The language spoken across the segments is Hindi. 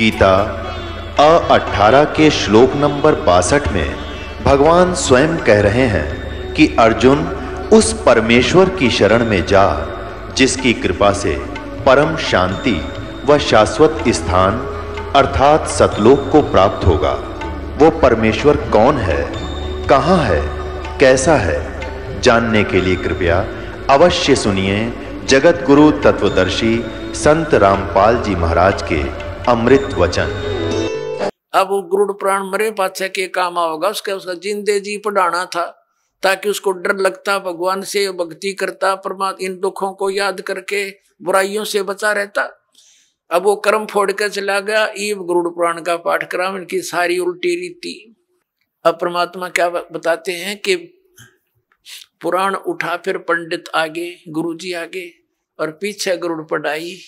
गीता 18 के श्लोक नंबर 62 में भगवान स्वयं कह रहे हैं कि अर्जुन उस परमेश्वर की शरण में जा जिसकी कृपा से परम शांति व शाश्वत स्थान अर्थात सतलोक को प्राप्त होगा। वो परमेश्वर कौन है, कहाँ है, कैसा है, जानने के लिए कृपया अवश्य सुनिए जगत गुरु तत्वदर्शी संत रामपाल जी महाराज के अमृत वचन। अब वो गुरुड़ प्राण मरे पाछे के काम आओगा, उसका जिंदे जी पढ़ाना था ताकि उसको डर लगता, भगवान से भक्ति करता, परमात्मा इन दुखों को याद करके बुराइयों से बचा रहता। अब वो कर्म फोड़ कर चला गया, ईव गुरुड़ पुराण का पाठ करा, इनकी सारी उल्टी रीति। अब परमात्मा क्या बताते हैं कि पुराण उठा, फिर पंडित आगे, गुरुजी आगे और पीछे गुरुड़ पढ़ाई।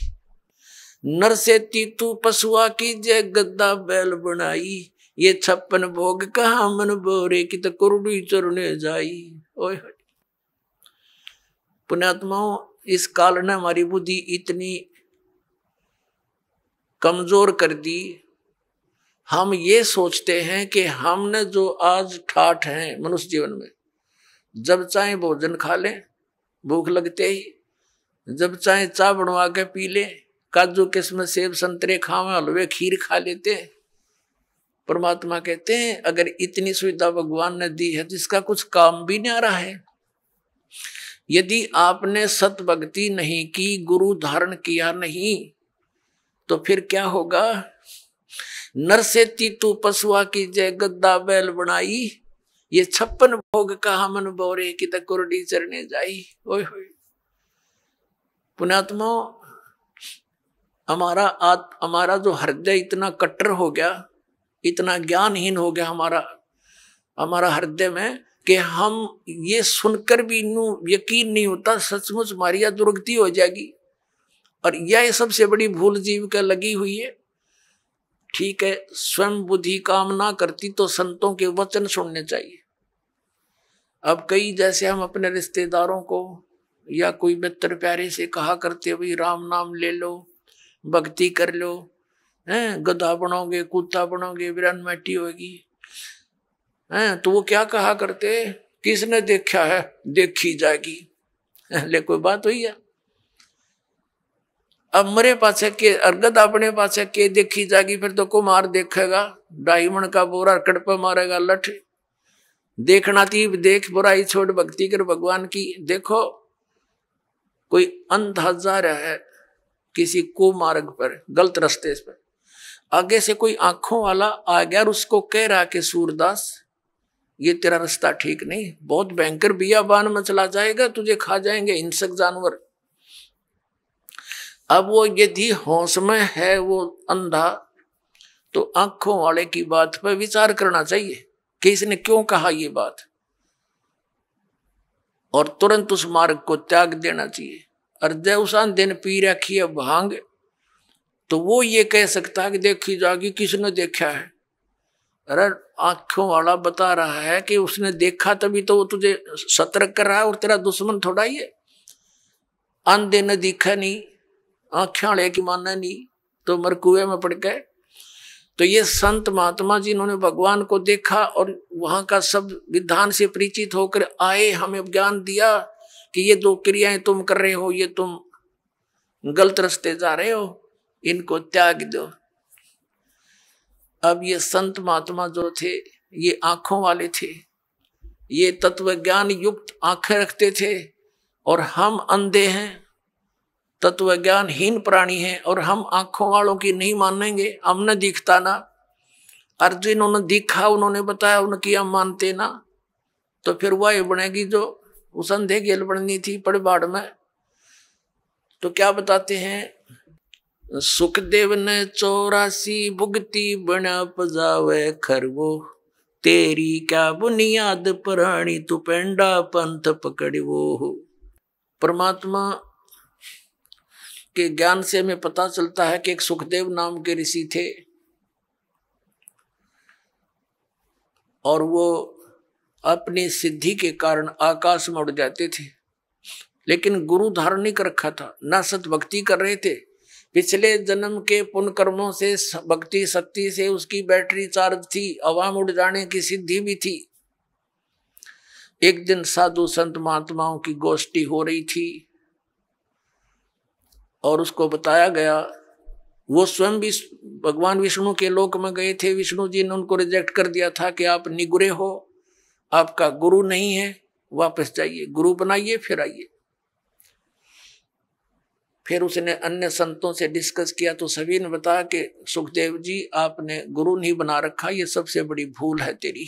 नर से तीतू पशुआ की जय गद्दा बैल बनाई, ये 56 भोग कहा मन बोरे की तो कुरुड़ी चरने जाई। ओए पुण्यात्माओं, इस काल ने हमारी बुद्धि इतनी कमजोर कर दी, हम ये सोचते हैं कि हमने जो आज ठाठ हैं मनुष्य जीवन में, जब चाहे भोजन खा लें, भूख लगते ही, जब चाहे चाय बनवा के पी ले, काजू किस्म सेब संतरे खावे, हलवे खीर खा लेते हैं। परमात्मा कहते हैं अगर इतनी सुविधा भगवान ने दी है जिसका कुछ काम भी नहीं आ रहा है, यदि आपने सत भक्ति नहीं की, गुरु धारण किया नहीं, तो फिर क्या होगा। नर से तीतू पशुआ की जय गद्दा बैल बनाई, ये 56 भोग कहा मन बोरे की तो कुरडी चरने जाई। ओए होए पुण्यात्मा, हमारा जो हृदय इतना कट्टर हो गया, इतना ज्ञानहीन हो गया हमारा हृदय में कि हम ये सुनकर भी यकीन नहीं होता सचमुच हमारी यह दुर्गति हो जाएगी। और यह सबसे बड़ी भूल जीव का लगी हुई है। ठीक है, स्वयं बुद्धि काम ना करती तो संतों के वचन सुनने चाहिए। अब कई जैसे हम अपने रिश्तेदारों को या कोई मित्र प्यारे से कहा करते, भाई राम नाम ले लो, भक्ति कर लो, हैं गधा बनोगे, कुत्ता बनोगे, वीरन मैटी होगी, हैं तो वो क्या कहा करते, किसने देखा है देखी जाएगी। ले कोई बात हुई है। अब मरे पाछे के अर्गद अपने पाछे के देखी जाएगी, फिर तो कुमार देखेगा, डायमंड का बोरा कड़पे मारेगा लठ। देखना थी देख, बुराई छोड़ भक्ति कर भगवान की। देखो कोई अंधा जा रहा है किसी कुमार्ग पर, गलत रास्ते पर, आगे से कोई आंखों वाला आ गया और उसको कह रहा कि सूरदास ये तेरा रास्ता ठीक नहीं, बहुत भयंकर बियाबान में चला जाएगा, तुझे खा जाएंगे हिंसक जानवर। अब वो यदि होश में है वो अंधा, तो आंखों वाले की बात पर विचार करना चाहिए कि इसने क्यों कहा ये बात, और तुरंत उस मार्ग को त्याग देना चाहिए। और जब उस अंधे ने पी रखी है भांग, तो वो ये कह सकता है कि देखी जाएगी, किसने देखा है। अरे आंखों वाला बता रहा है कि उसने देखा, तभी तो वो तुझे सतर्क कर रहा है, और तेरा दुश्मन थोड़ा ही है। अंधे ने दिखा नहीं, आंखें वाले की मानना नहीं, तो मरकुए में पड़ गए। तो ये संत महात्मा जिन्होंने भगवान को देखा और वहां का सब विधान से परिचित होकर आए, हमें ज्ञान दिया कि ये दो क्रियाएं तुम कर रहे हो, ये तुम गलत रास्ते जा रहे हो, इनको त्याग दो। अब ये संत महात्मा जो थे ये आंखों वाले थे, ये तत्व ज्ञान युक्त आंखें रखते थे, और हम अंधे हैं, तत्व ज्ञानहीन प्राणी हैं, और हम आंखों वालों की नहीं मानेंगे। हमने दिखता ना, अर्जुन उन्होंने दिखा, उन्होंने बताया, उनकी हम मानते ना, तो फिर वह बनेगी जो उस अंधे गेल बननी थी पड़बाड़ में। तो क्या बताते हैं, सुखदेव ने 84 भुगती बना पजावे खरवो, तेरी क्या बुनियाद प्राणी तू पेंडा पंथ पकड़वो। परमात्मा के ज्ञान से हमें पता चलता है कि एक सुखदेव नाम के ऋषि थे, और वो अपनी सिद्धि के कारण आकाश में उड़ जाते थे, लेकिन गुरु धारण नहीं कर रखा था, ना सत भक्ति कर रहे थे, पिछले जन्म के पुण्य कर्मों से, भक्ति शक्ति से उसकी बैटरी चार्ज थी, हवा में उड़ जाने की सिद्धि भी थी। एक दिन साधु संत महात्माओं की गोष्ठी हो रही थी और उसको बताया गया, वो स्वयं भी भगवान विष्णु के लोक में गए थे। विष्णु जी ने उनको रिजेक्ट कर दिया था कि आप निगुरे हो, आपका गुरु नहीं है, वापस जाइए, गुरु बनाइए फिर आइए। फिर उसने अन्य संतों से डिस्कस किया तो सभी ने बताया कि सुखदेव जी आपने गुरु नहीं बना रखा, ये सबसे बड़ी भूल है तेरी।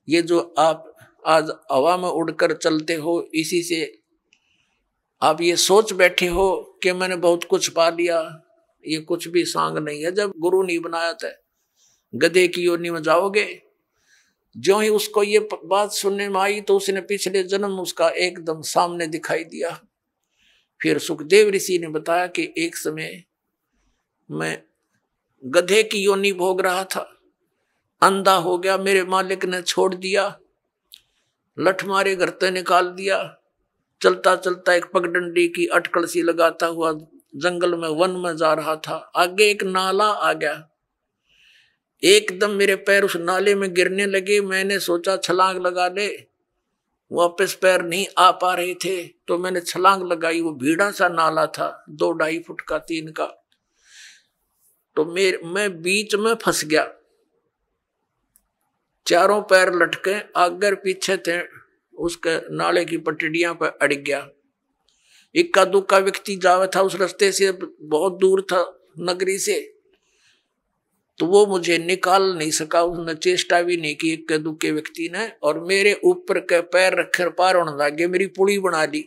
ये जो आप आज हवा में उड़कर चलते हो, इसी से आप ये सोच बैठे हो कि मैंने बहुत कुछ पा लिया, ये कुछ भी सांग नहीं है। जब गुरु नहीं बनाया था, गधे की योनि में जाओगे। जो ही उसको ये बात सुनने में आई तो उसने पिछले जन्म उसका एकदम सामने दिखाई दिया। फिर सुखदेव ऋषि ने बताया कि एक समय मैं गधे की योनि भोग रहा था, अंधा हो गया, मेरे मालिक ने छोड़ दिया, लठ मारे घर से निकाल दिया। चलता चलता एक पगडंडी की अटकल सी लगाता हुआ जंगल में, वन में जा रहा था। आगे एक नाला आ गया, एकदम मेरे पैर उस नाले में गिरने लगे। मैंने सोचा छलांग लगा ले, वापस पैर नहीं आ पा रहे थे तो मैंने छलांग लगाई। वो भीड़ा सा नाला था, 2-2.5 फुट का, 3 का। तो मैं बीच में फंस गया, चारों पैर लटके, आगे पीछे थे, उसके नाले की पटड़ियां पर अड़ गया। इक्का दुक्का व्यक्ति जावे था उस रास्ते से, बहुत दूर था नगरी से, तो वो मुझे निकाल नहीं सका, उसने चेष्टा भी नहीं की इक्के दुक्के व्यक्ति ने, और मेरे ऊपर के पैर रखे पार होने लगे, मेरी पुली बना ली।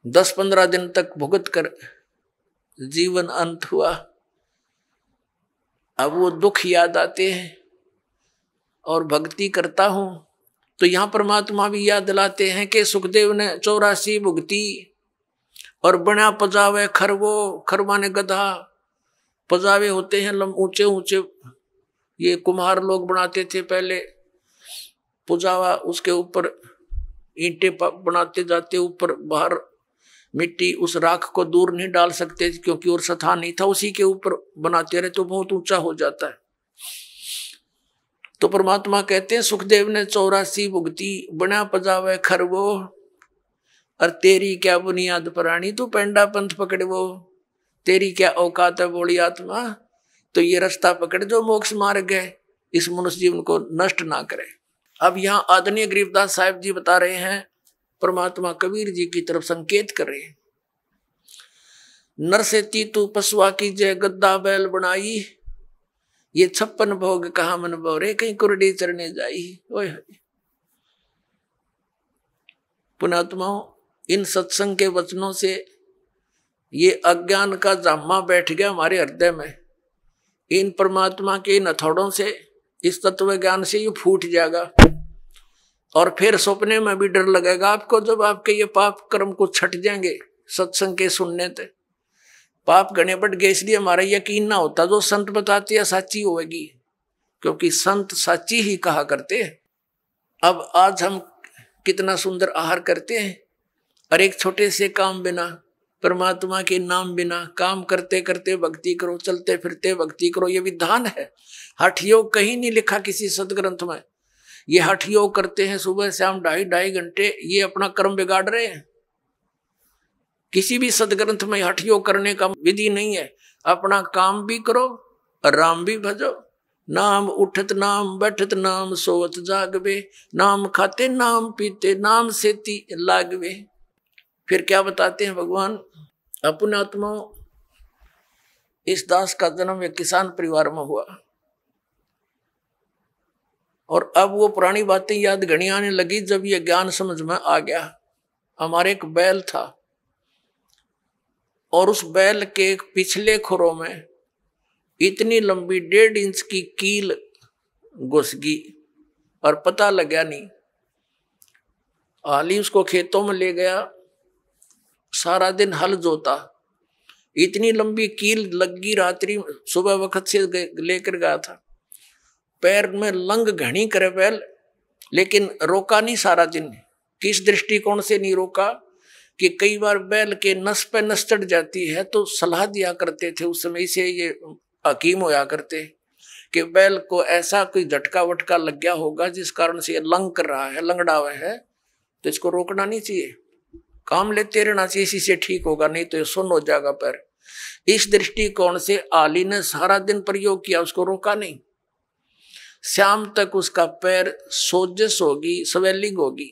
10-15 दिन तक भुगत कर जीवन अंत हुआ। अब वो दुख याद आते हैं और भक्ति करता हूं तो यहां परमात्मा भी याद दिलाते हैं कि सुखदेव ने 84 भुगती और बना पजावे खरवो, खरवा ने गधा। पजावे होते हैं ऊंचे ऊंचे, ये कुम्हार लोग बनाते थे पहले पुजावा, उसके ऊपर ईंटें बनाते जाते, ऊपर बाहर मिट्टी, उस राख को दूर नहीं डाल सकते क्योंकि और सथा नहीं था, उसी के ऊपर बनाते रहे तो बहुत ऊंचा हो जाता है। तो परमात्मा कहते हैं सुखदेव ने 84 भुगती, बना पजावे खरवो, और तेरी क्या बुनियाद प्राणी, तू पेंडा पंथ पकड़वो, तेरी क्या औकात है बोली आत्मा, तो ये रास्ता पकड़ जो मोक्ष मार्ग है, इस मनुष्य जीवन को नष्ट ना करे। अब यहाँ आदरणीय गरीबदास साहिब जी बता रहे हैं, परमात्मा कबीर जी की तरफ संकेत कर रहे हैं। नर से तू पशुआ की जय गद्दा बैल बनाई, ये 56 भोग कहा मन बोरे, कहीं कुरडी चरने जाई। ओए पुणात्माओं, इन सत्संग के वचनों से ये अज्ञान का जामा बैठ गया हमारे हृदय में। इन परमात्मा के इन हथौड़ों से, इस तत्व ज्ञान से ये फूट जाएगा और फिर सपने में भी डर लगेगा आपको, जब आपके ये पाप कर्म को छट जाएंगे सत्संग के सुनने से। पाप गणे बढ़ गए इसलिए हमारा यकीन ना होता, जो संत बताती है साची होगी, क्योंकि संत साची ही कहा करते हैं। अब आज हम कितना सुंदर आहार करते हैं, और एक छोटे से काम बिना, परमात्मा के नाम बिना, काम करते करते भक्ति करो, चलते फिरते भक्ति करो, ये विधान है। हठ योग कहीं नहीं लिखा किसी सदग्रंथ में। ये हठ योग करते हैं सुबह शाम 2.5 घंटे, ये अपना कर्म बिगाड़ रहे हैं। किसी भी सदग्रंथ में हठ योग करने का विधि नहीं है। अपना काम भी करो और राम भी भजो। नाम उठत नाम बैठत नाम सोवत जागवे, नाम खाते नाम पीते नाम सेती लागवे। फिर क्या बताते हैं भगवान, अपने आत्माओं, इस दास का जन्म एक किसान परिवार में हुआ, और अब वो पुरानी बातें याद घनी आने लगी जब ये ज्ञान समझ में आ गया। हमारे एक बैल था और उस बैल के पिछले खुरों में इतनी लंबी 1.5 इंच की कील घुस गई और पता लगा नहीं। हाली उसको खेतों में ले गया, सारा दिन हल जोता, इतनी लंबी कील लगी, रात्रि सुबह वक्त से लेकर गया था। पैर में लंग घनी करे बैल, लेकिन रोका नहीं सारा दिन। किस दृष्टिकोण से नहीं रोका कि कई बार बैल के नस पे नस चढ़ जाती है तो सलाह दिया करते थे उस समय से, ये हकीम होया करते कि बैल को ऐसा कोई झटका वटका लग गया होगा जिस कारण से ये लंग कर रहा है, लंगड़ा हुआ है, तो इसको रोकना नहीं चाहिए, काम लेते रहना चाहिए, इसी से ठीक होगा, नहीं तो ये सुन्न हो जाएगा पैर। इस दृष्टिकोण से आली ने सारा दिन प्रयोग किया, उसको रोका नहीं। शाम तक उसका पैर सोजस होगी, स्वेलिंग होगी,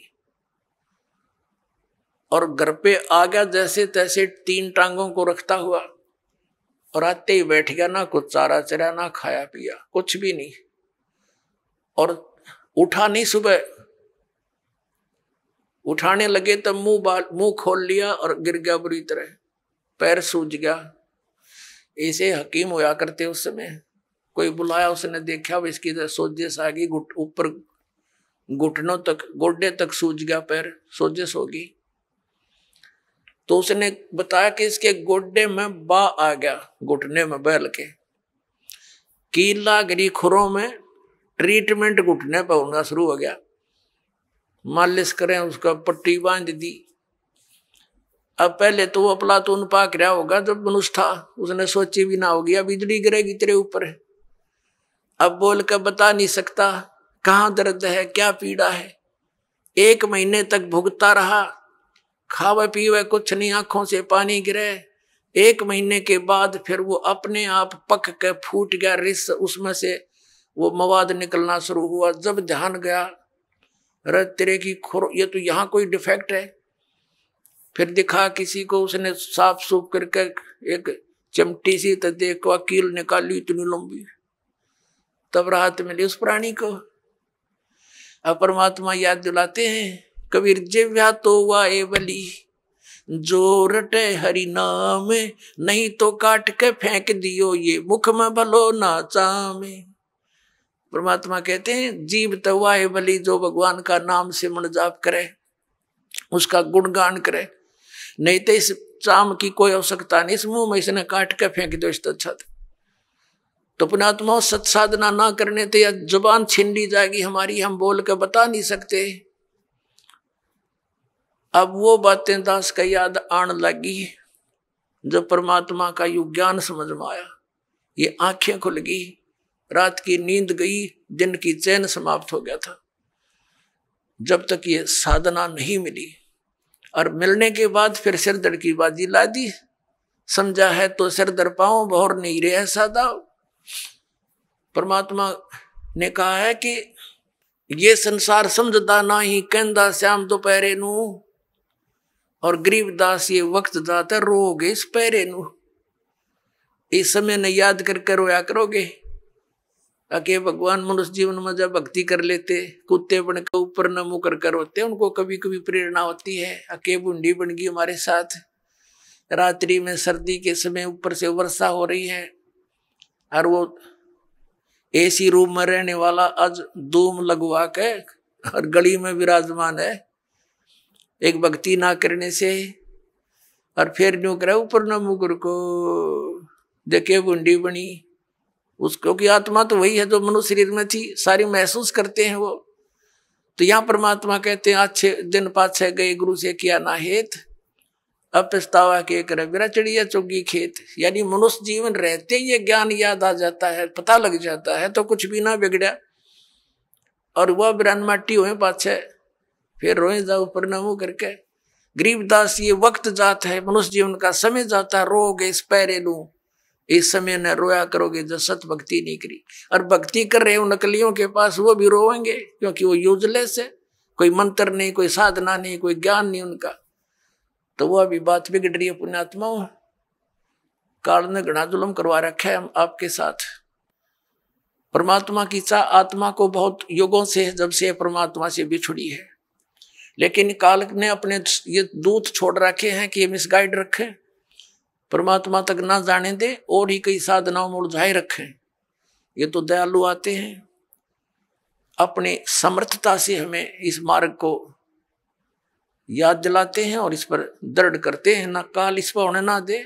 और घर पे आ गया जैसे तैसे 3 टांगों को रखता हुआ, और आते ही बैठ गया, ना कुछ चारा चरा, ना खाया पिया, कुछ भी नहीं, और उठा नहीं। सुबह उठाने लगे तब मुंह खोल लिया और गिर गया बुरी तरह, पैर सूज गया। ऐसे हकीम होया करते उस समय। कोई बुलाया, उसने देखा इसकी सोजिश आ गई, ऊपर घुटनों तक, गोड्डे तक सूज गया पैर, सोजिश होगी। तो उसने बताया कि इसके गोड्डे में बा आ गया, घुटने में बैल के कीला गिरी, खुरों में ट्रीटमेंट घुटने पर होना शुरू हो गया। मालिश करें, उसका पट्टी बांध दी। अब पहले तो वो अफलातून पाक रहा होगा जब मनुष्य था, उसने सोची भी ना होगी अब बिजली गिरेगी तेरे ऊपर। अब बोल कर बता नहीं सकता कहाँ दर्द है, क्या पीड़ा है। 1 महीने तक भुगता रहा, खावे पीवे कुछ नहीं, आंखों से पानी गिरे। 1 महीने के बाद फिर वो अपने आप पक के फूट गया रिस, उसमें से वो मवाद निकलना शुरू हुआ। जब ध्यान गया, अरे तेरे की खुर, ये तो यहाँ कोई डिफेक्ट है। फिर दिखा किसी को, उसने साफ सूफ करके एक चिमटी सी तो देखो कील निकाली इतनी लंबी, तब राहत मिली उस प्राणी को। अब परमात्मा याद दिलाते हैं, कबीर जिव्या तो वाए बली जो रटे हरि नाम, नहीं तो काट के फेंक दियो ये मुख में भलो ना चामे। परमात्मा कहते हैं जीव तो वाए बली, जो भगवान का नाम से मन जाप करे, उसका गुणगान करे, नहीं तो इस चाम की कोई आवश्यकता नहीं, इस मुंह में इसने काट के फेंक दो इससे अच्छा। तो पुण्यात्मा सत साधना ना करने तो या जुबान छीन ली जाएगी हमारी, हम बोल के बता नहीं सकते। अब वो बातें दास का याद आने लगी जब परमात्मा का यू ज्ञान समझ में आया, ये आंखें खुल गई, रात की नींद गई, दिन की चैन समाप्त हो गया था। जब तक ये साधना नहीं मिली, और मिलने के बाद फिर सिर दर की बाजी ला दी। समझा है तो सिर दर पाओ, बहुर नहीं रहे सादा। परमात्मा ने कहा है कि ये संसार समझदा ना ही, कहंदा श्याम दोपहरे नू, और गरीबदास ये वक्त जाता रोगे इस पैरे नू। इस समय ने याद करके रोया करोगे। अके भगवान मनुष्य जीवन में जब भक्ति कर लेते, कुत्ते बन के ऊपर न मुँह कर होते, उनको कभी कभी प्रेरणा होती है। अके बूंदी बन गई हमारे साथ, रात्रि में सर्दी के समय ऊपर से वर्षा हो रही है, और वो एसी रूम में रहने वाला आज धूम लगवा के और गली में विराजमान है, एक भक्ति ना करने से। और फिर न्यू करे ऊपर न मुकर को देखे बूंदी बनी उसको, की आत्मा तो वही है जो मनुष्य शरीर में थी, सारी महसूस करते हैं वो। तो यहाँ परमात्मा कहते हैं अच्छे दिन पाछे गए गुरु से किया ना हेत, अब पछतावा के करे बिरा चढ़िया चुगी खेत। यानी मनुष्य जीवन रहते ही ये ज्ञान याद आ जाता है, पता लग जाता है, तो कुछ भी ना बिगड़ा। और वह बिरान माटी हुए पाछे, फिर रोए जाओ ऊपर न मुँह करके। गरीबदास ये वक्त जात है, मनुष्य जीवन का समय जाता है, रोगे इस पैरे लू, इस समय न रोया करोगे जो सत भक्ति नहीं करी। और भक्ति कर रहे हो नकलियों के पास, वो भी रोएंगे, क्योंकि वो यूजलेस है, कोई मंत्र नहीं, कोई साधना नहीं, कोई ज्ञान नहीं उनका। तो वो अभी बात बिगड़ रही है। पुण्यात्मा काल ने घना जुल्म करवा रखा है हम आपके साथ। परमात्मा की चाह आत्मा को बहुत युगों से, जब से परमात्मा से बिछुड़ी है, लेकिन काल ने अपने ये दूत छोड़ रखे हैं कि ये मिसगाइड रखे, परमात्मा तक ना जाने दे, और ही कई साधनाओं में उलझाए रखे। ये तो दयालु आते हैं, अपने समर्थता से हमें इस मार्ग को याद दिलाते हैं और इस पर दृढ़ करते हैं। ना काल इस पर होने ना दे।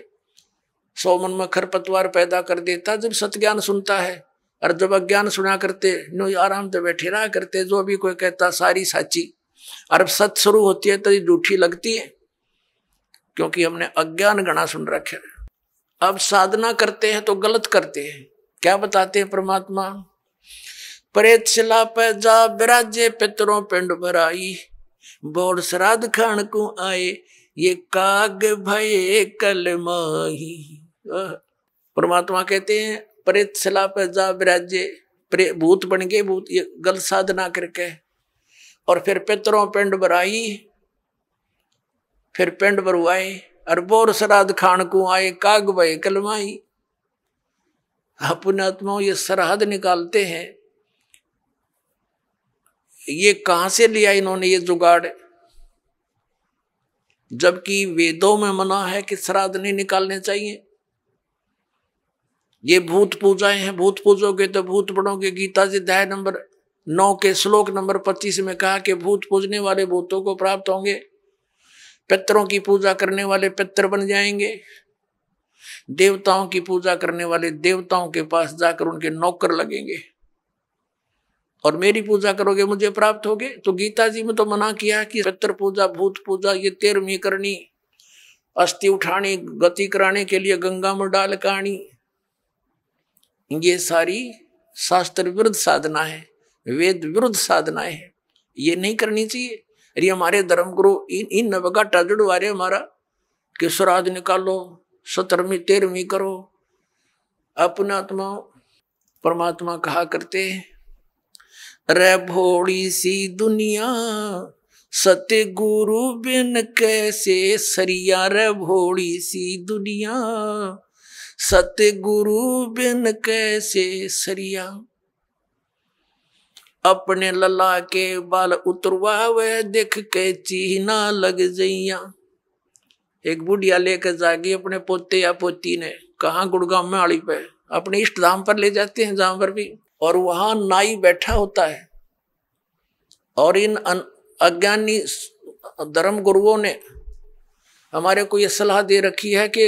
100 मन में खरपतवार पैदा कर देता जब सत्ज्ञान सुनता है, और जब अज्ञान सुना करते नो आराम से बैठे रहा करते। जो भी कोई कहता सारी साची, और अब सत शुरू होती है तो ये झूठी लगती है। क्योंकि हमने अज्ञान गणा सुन रखे। अब साधना करते हैं तो गलत करते हैं। क्या बताते हैं परमात्मा? प्रेत शिला पे जा विराजे पितरों पिंड भराई, बोल श्राद्ध खान को आए ये काग भये कल माही। परमात्मा कहते हैं प्रेत शिला पे जा विराजे, भूत बन गए, भूत ये गलत साधना करके, और फिर पितरों पिंड भराई, फिर पिंड भरवाए, और बोर श्राद्ध खान को आए काग भये कल माही। अपने आत्माओं ये श्राद्ध निकालते हैं, ये कहां से लिया इन्होंने ये जुगाड़? जबकि वेदों में मना है कि श्राद्ध नहीं निकालने चाहिए। ये भूत पूजाएं हैं, भूत पूजोगे तो भूत पढ़ोगे। गीता जी अध्याय नंबर 9 के श्लोक नंबर 25 में कहा कि भूत पूजने वाले भूतों को प्राप्त होंगे, पितरों की पूजा करने वाले पितर बन जाएंगे, देवताओं की पूजा करने वाले देवताओं के पास जाकर उनके नौकर लगेंगे, और मेरी पूजा करोगे मुझे प्राप्त होगे। तो गीता जी में तो मना किया कि पितर पूजा भूत पूजा ये 13वीं करनी, अस्थि उठानी, गति कराने के लिए गंगा में डाल कानी, ये सारी शास्त्र विरुद्ध साधना है, वेद विरुद्ध साधनाएं है, ये नहीं करनी चाहिए। अरे हमारे धर्म गुरु इन नवगाटा जुड़वा रहे हमारा कि श्राद्ध निकालो, 17वीं 13वीं करो। अपना आत्मा परमात्मा कहा करते रे भोड़ी सी दुनिया सत्य गुरु बिन कैसे सरिया, रे भोड़ी सी दुनिया सत्य गुरु बिन कैसे सरिया। अपने लला के बाल उतरवावे देख के चीना लग जइया। एक बुढ़िया लेकर जागी अपने पोते या पोती ने, कहा गुड़गांव में आड़ी पे, अपने इष्ट धाम पर ले जाते हैं जहां पर भी, और वहां नाई बैठा होता है। और इन अज्ञानी धर्म गुरुओं ने हमारे को यह सलाह दे रखी है कि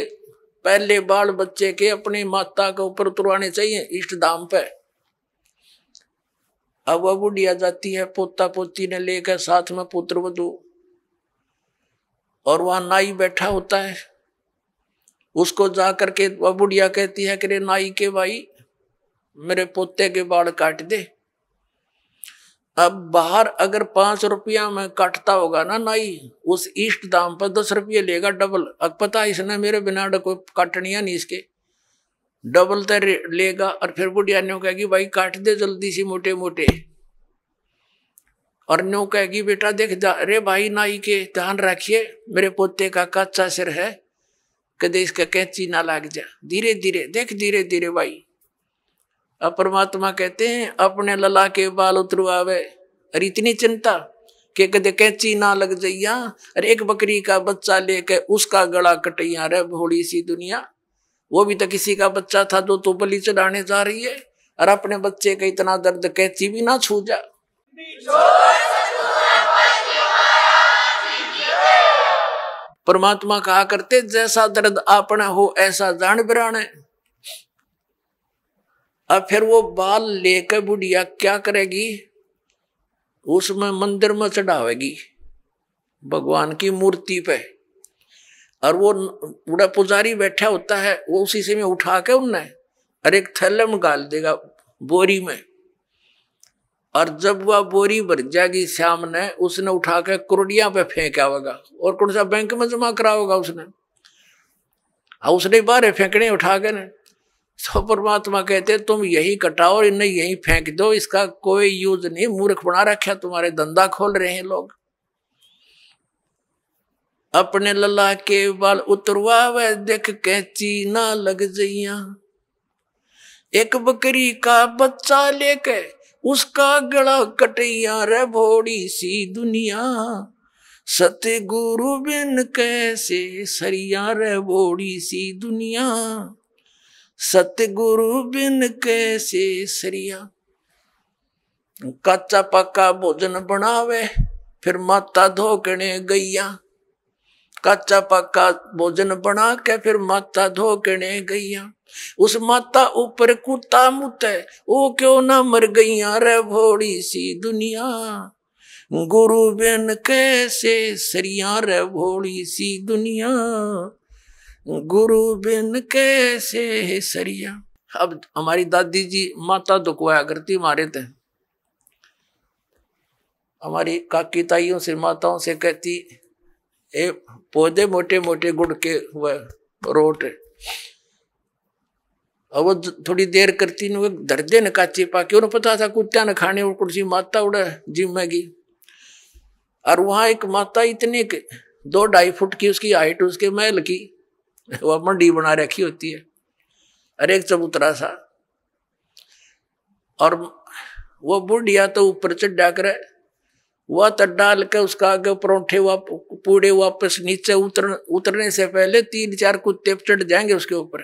पहले बाल बच्चे के अपने माता के ऊपर उतरवाने चाहिए इष्ट धाम पे। अब वह बुढ़िया जाती है पोता पोती ने लेकर, साथ में पुत्र वधू, और वहां नाई बैठा होता है। उसको जा करके वह बुढ़िया कहती है कि रे नाई के भाई मेरे पोते के बाल काट दे। अब बाहर अगर 5 रुपया में काटता होगा ना नाई, उस इष्ट दाम पर 10 रुपये लेगा डबल। अब पता इसने मेरे बिना कोई काटनिया नहीं, इसके डबल तो लेगा। और फिर बुढ़िया न्यू कहेगी भाई काट दे जल्दी सी मोटे मोटे, और न्यू कहेगी बेटा देख रे भाई नाई के ध्यान रखिए, मेरे पोते का कच्चा सिर है, कदे इसका कैंची ना लाग जा, धीरे धीरे देख, धीरे धीरे भाई। अब परमात्मा कहते हैं अपने लला के बाल उतरवावे, और इतनी चिंता कि कदे कैंची ना लग जइया, और एक बकरी का बच्चा लेके उसका गला कटैया, रे भोली सी दुनिया। वो भी तो किसी का बच्चा था जो तो बलि चढ़ाने जा रही है, और अपने बच्चे का इतना दर्द कैंची भी ना छू जा। परमात्मा कहा करते जैसा दर्द आपना हो ऐसा जान बिराने। अब फिर वो बाल लेकर बुढ़िया क्या करेगी, उसमें मंदिर में चढ़ावेगी भगवान की मूर्ति पे, और वो बूढ़ा पुजारी बैठा होता है, वो उसी से में उठा के उनने और एक थैले में डाल देगा बोरी में, और जब वह बोरी भर जाएगी श्याम ने, उसने उठा के कुरडिया पे फेंक आवेगा, और कौन सा बैंक में जमा कराओगा उसने, उसने बाहर फेंकने उठा के ने। तो परमात्मा कहते तुम यही कटाओ और इन्हें यही फेंक दो, इसका कोई यूज नहीं, मूर्ख बना रखा, तुम्हारे धंधा खोल रहे हैं लोग। अपने लला के बाल उतरवावे देख कैंची ना लग जइया। एक बकरी का बच्चा लेके उसका गला कटैया, रे भोड़ी सी दुनिया सत्य गुरु बिन कैसे सरिया, रे भोड़ी सी दुनिया सत्य गुरु बिन कैसे सरिया। कच्चा पक्का भोजन बनावे फिर माता धोकने गैया, कच्चा पक्का भोजन बना के फिर माता धोकने गैया। उस माता ऊपर कुत्ता मुते वो क्यों ना मर गईया, रे भोड़ी सी दुनिया गुरु बिन कैसे सरिया रे भोली सी दुनिया, गुरु बिन कैसे सरिया। अब हमारी दादी जी माता दुखवाया करती हमारे थे, हमारी काकी ताइयों से माताओं से कहती ए पौधे मोटे मोटे गुड़ के हुए रोट, अब वो थोड़ी देर करती न धरदे न काची पाके, उन्हें पता था कुत्ता न खाने और कुर्सी माता उड़ा जिम्मेगी। और वहां एक माता इतने 2-2.5 फुट की उसकी हाइट, उसके महल की वो मंडी बना रखी होती है, अरे एक चबूतरा सा, और वो बुढ़िया तो ऊपर चढ़ा कर वह तो डाल के उसका आगे परोठे पूड़े वापस नीचे उतरने से पहले 3-4 कुत्ते चढ़ जाएंगे उसके ऊपर।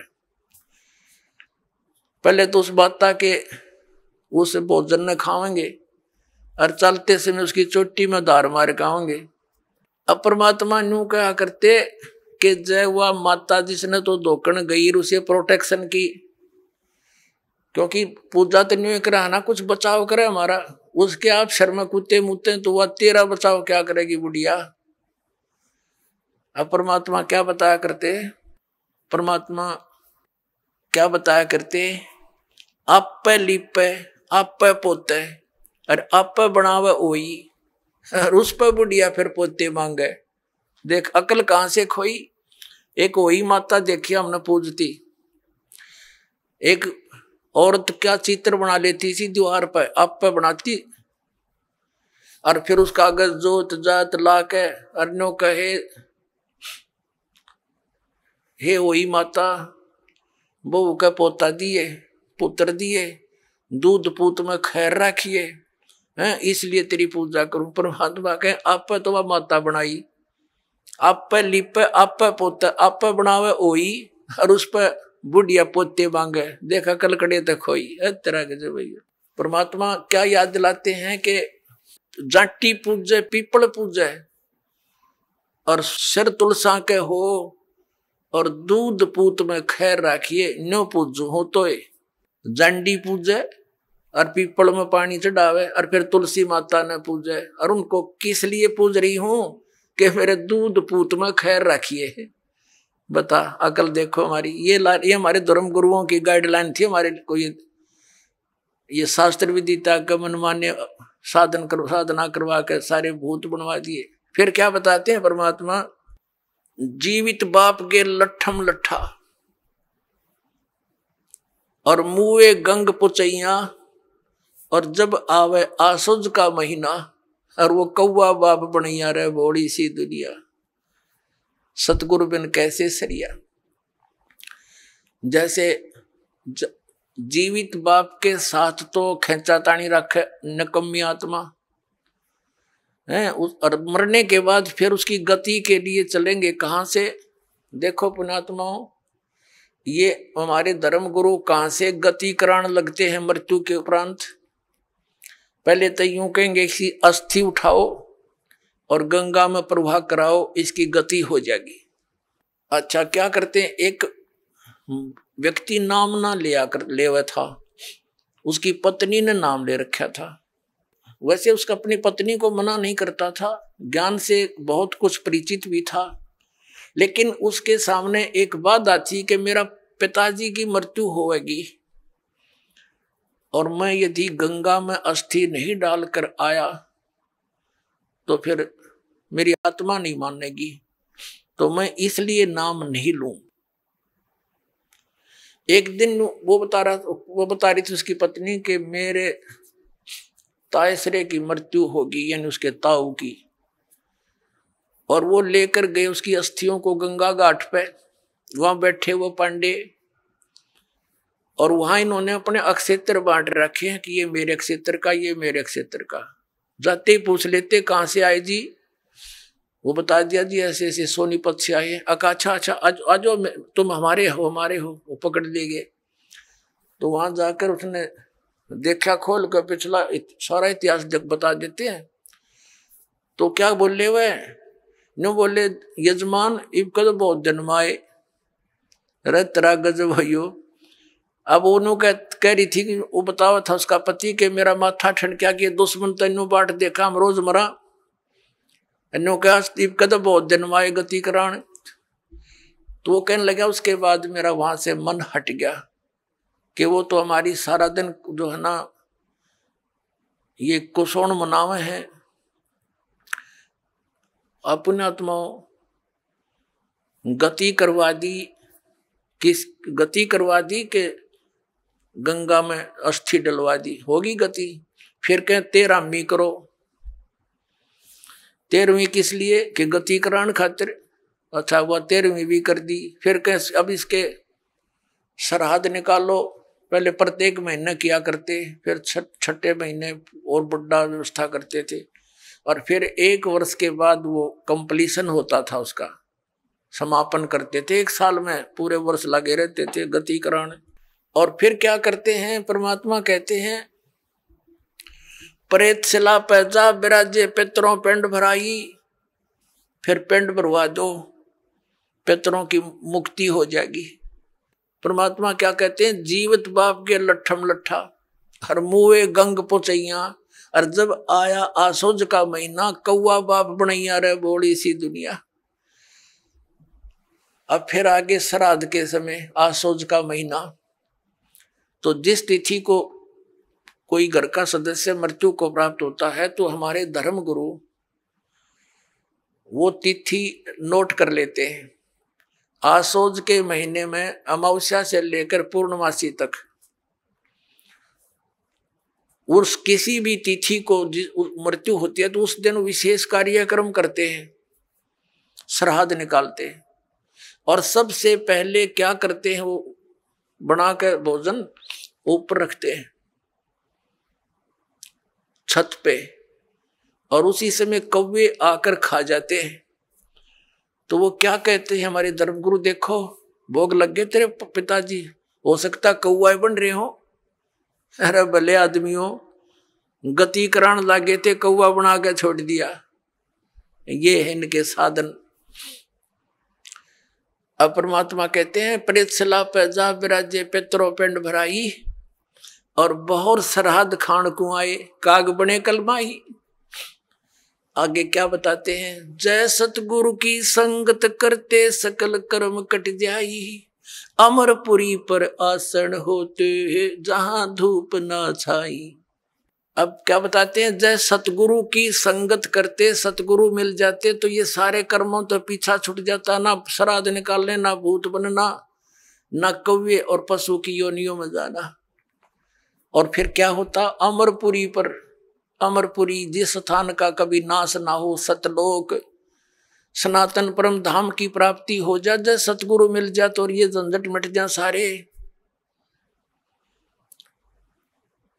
पहले तो उस माता के उस भोजन न खाएंगे और चलते समय उसकी चोटी में धार मार खाएंगे। अब परमात्मा न्यू कहा करते कि जय वह माता जिसने तो धोकन गई उसे प्रोटेक्शन की, क्योंकि पूजा तो न्यू कराना कुछ बचाव करे हमारा, उसके आप शर्म कुत्ते मुते तो वह तेरा बचाव क्या करेगी बुढ़िया। अब परमात्मा क्या बताया करते, परमात्मा क्या बताया करते, आप पे लिपे आप पे पोते और आप पे बनावे ओई, और उस पे बुढ़िया फिर पोते मांगे। देख अकल कहां से खोई। एक वही माता देखी हमने पूजती, एक औरत क्या चित्र बना लेती थी दीवार पे, आप पे बनाती और फिर उसका कागज जोत जात ला के अर्नो कहे हे वही माता बहू के पोता दिए पुत्र दिए, दूध पूत में खैर रखिए हैं, इसलिए तेरी पूजा करूं। परमात्मा कहे आप पे तो वह माता बनाई, आप पे लिपे आप पे पोते आप पे बनावे ओई, और उस पर बुढ़िया पोते मांगे। देखा कलकड़े तक खोई तरह के जो भैया। परमात्मा क्या याद दिलाते हैं कि जाटी पूजे पीपल पूजे और सिर तुलसा के हो और दूध पूत में खैर राखिए, नो पूजो हो तो जांडी पूजे और पीपल में पानी चढ़ावे और फिर तुलसी माता ने पूजे, और उनको किस लिए पूज रही हूं कि मेरे दूध पूत में खैर रखिए। बता अकल देखो हमारी, ये हमारे धर्म गुरुओं की गाइडलाइन थी हमारे को, ये शास्त्र विदिता का मनमान्य साधना करवा कर सारे भूत बनवा दिए। फिर क्या बताते हैं परमात्मा, जीवित बाप के लट्ठम लट्ठा और मुए गंग पुचैया, और जब आवे आसुज का महीना और वो कौवा बाप बनैया रे भोली सी दुनिया, सतगुरु बिन कैसे सरिया। जैसे जीवित बाप के साथ तो खेचा तानी रखे नकम्मी आत्मा है, और मरने के बाद फिर उसकी गति के लिए चलेंगे कहां से। देखो पुण्यात्माओं, ये हमारे धर्म गुरु कहां से गति कराने लगते हैं मृत्यु के उपरांत। पहले तो यूं कहेंगे कि अस्थि उठाओ और गंगा में प्रवाह कराओ, इसकी गति हो जाएगी। अच्छा क्या करते हैं, एक व्यक्ति नाम ना ले हुआ था, उसकी पत्नी ने नाम ले रखा था। वैसे उसका अपनी पत्नी को मना नहीं करता था, ज्ञान से बहुत कुछ परिचित भी था, लेकिन उसके सामने एक बात आती कि मेरा पिताजी की मृत्यु होगी और मैं यदि गंगा में अस्थि नहीं डालकर आया तो फिर मेरी आत्मा नहीं मानेगी, तो मैं इसलिए नाम नहीं लूं। एक दिन वो बता रही थी उसकी पत्नी कि मेरे तायसरे की मृत्यु होगी, यानी उसके ताऊ की, और वो लेकर गए उसकी अस्थियों को गंगा घाट पे। वहां बैठे वो पांडे, और वहां इन्होंने अपने अक्षेत्र बांट रखे हैं कि ये मेरे अक्षेत्र का, ये मेरे अक्षेत्र का। जाते ही पूछ लेते कहां से आए जी, वो बता दिया जी ऐसे ऐसे सोनीपत से आए। अच्छा अच्छा आज तुम हमारे हो वो पकड़ ले गए। तो वहां जाकर उसने देखा, खोल कर पिछला सारा इतिहास बता देते हैं। तो क्या बोले वह न बोले, यजमान इब कद बहुत जन्माए रे तेरा गजब भयो, अब उन्हों कह रही थी कि वो बतावा था उसका पति कि मेरा माथा ठनक्या कि दुश्मन तेनों बाट देखा हम रोज मरा। इन्हों कहा स्तीप कद बहुत दिन वाए गति कराण। तो वो कहने लगा उसके बाद मेरा वहां से मन हट गया कि वो तो हमारी सारा दिन जो है ना ये कुशोण मनावे हैं अपने आत्माओं गति करवा दी। किस गति करवा दी कि गंगा में अस्थि डलवा दी, होगी गति। फिर कहें 13वीं करो। 13वीं किस लिए कि गति कराने खातिर। अच्छा वह 13वीं भी कर दी। फिर कहें अब इसके सरहद निकालो। पहले प्रत्येक महीने किया करते, फिर छठे महीने और बड़ा व्यवस्था करते थे, और फिर 1 वर्ष के बाद वो कंप्लीशन होता था, उसका समापन करते थे। 1 साल में पूरे वर्ष लगे रहते थे गति कराने। और फिर क्या करते हैं परमात्मा कहते हैं प्रेत शिला पैजा विराजे पितरों पिंड भराई। फिर पिंड भरवा दो, पितरों की मुक्ति हो जाएगी। परमात्मा क्या कहते हैं जीवित बाप के लट्ठम लट्ठा हर मुए गंग पुचैया। और जब आया आसोज का महीना कौआ बाप बनैया रे बोली सी दुनिया। अब फिर आगे श्राद्ध के समय आसोज का महीना। तो जिस तिथि को कोई घर का सदस्य मृत्यु को प्राप्त होता है तो हमारे धर्म गुरु वो तिथि नोट कर लेते हैं। आसोज के महीने में अमावस्या से लेकर पूर्णमासी तक उस किसी भी तिथि को मृत्यु होती है तो उस दिन विशेष कार्यक्रम करते हैं, श्राद्ध निकालते हैं। और सबसे पहले क्या करते हैं वो बनाकर भोजन ऊपर रखते हैं छत पे, और उसी समय कौवे आकर खा जाते हैं। तो वो क्या कहते हैं हमारे धर्मगुरु देखो भोग लग गए तेरे पिताजी, हो सकता कौआ बन रहे हो। अरे भले आदमियों गति करान लागे थे कौआ बना के छोड़ दिया। ये है इनके साधन। अब परमात्मा कहते हैं प्रेत शिला पैजा विराजे पितरों पिंड भराई। और बहुत सरहद खान कुआए काग बने कलमाही। आगे क्या बताते हैं जय सतगुरु की संगत करते सकल कर्म कट जाई। अमरपुरी पर आसन होते हैं जहां धूप ना छाई। अब क्या बताते हैं जय सतगुरु की संगत करते सतगुरु मिल जाते तो ये सारे कर्मों तो पीछा छूट जाता, ना श्राद्ध निकालने, ना भूत बनना, ना कौवे और पशु की योनियों में जाना। और फिर क्या होता अमरपुरी पर, अमरपुरी जिस स्थान का कभी नाश ना हो, सतलोक सनातन परम धाम की प्राप्ति हो जा, जय सतगुरु मिल जाए तो ये झंझट मिट जाए सारे।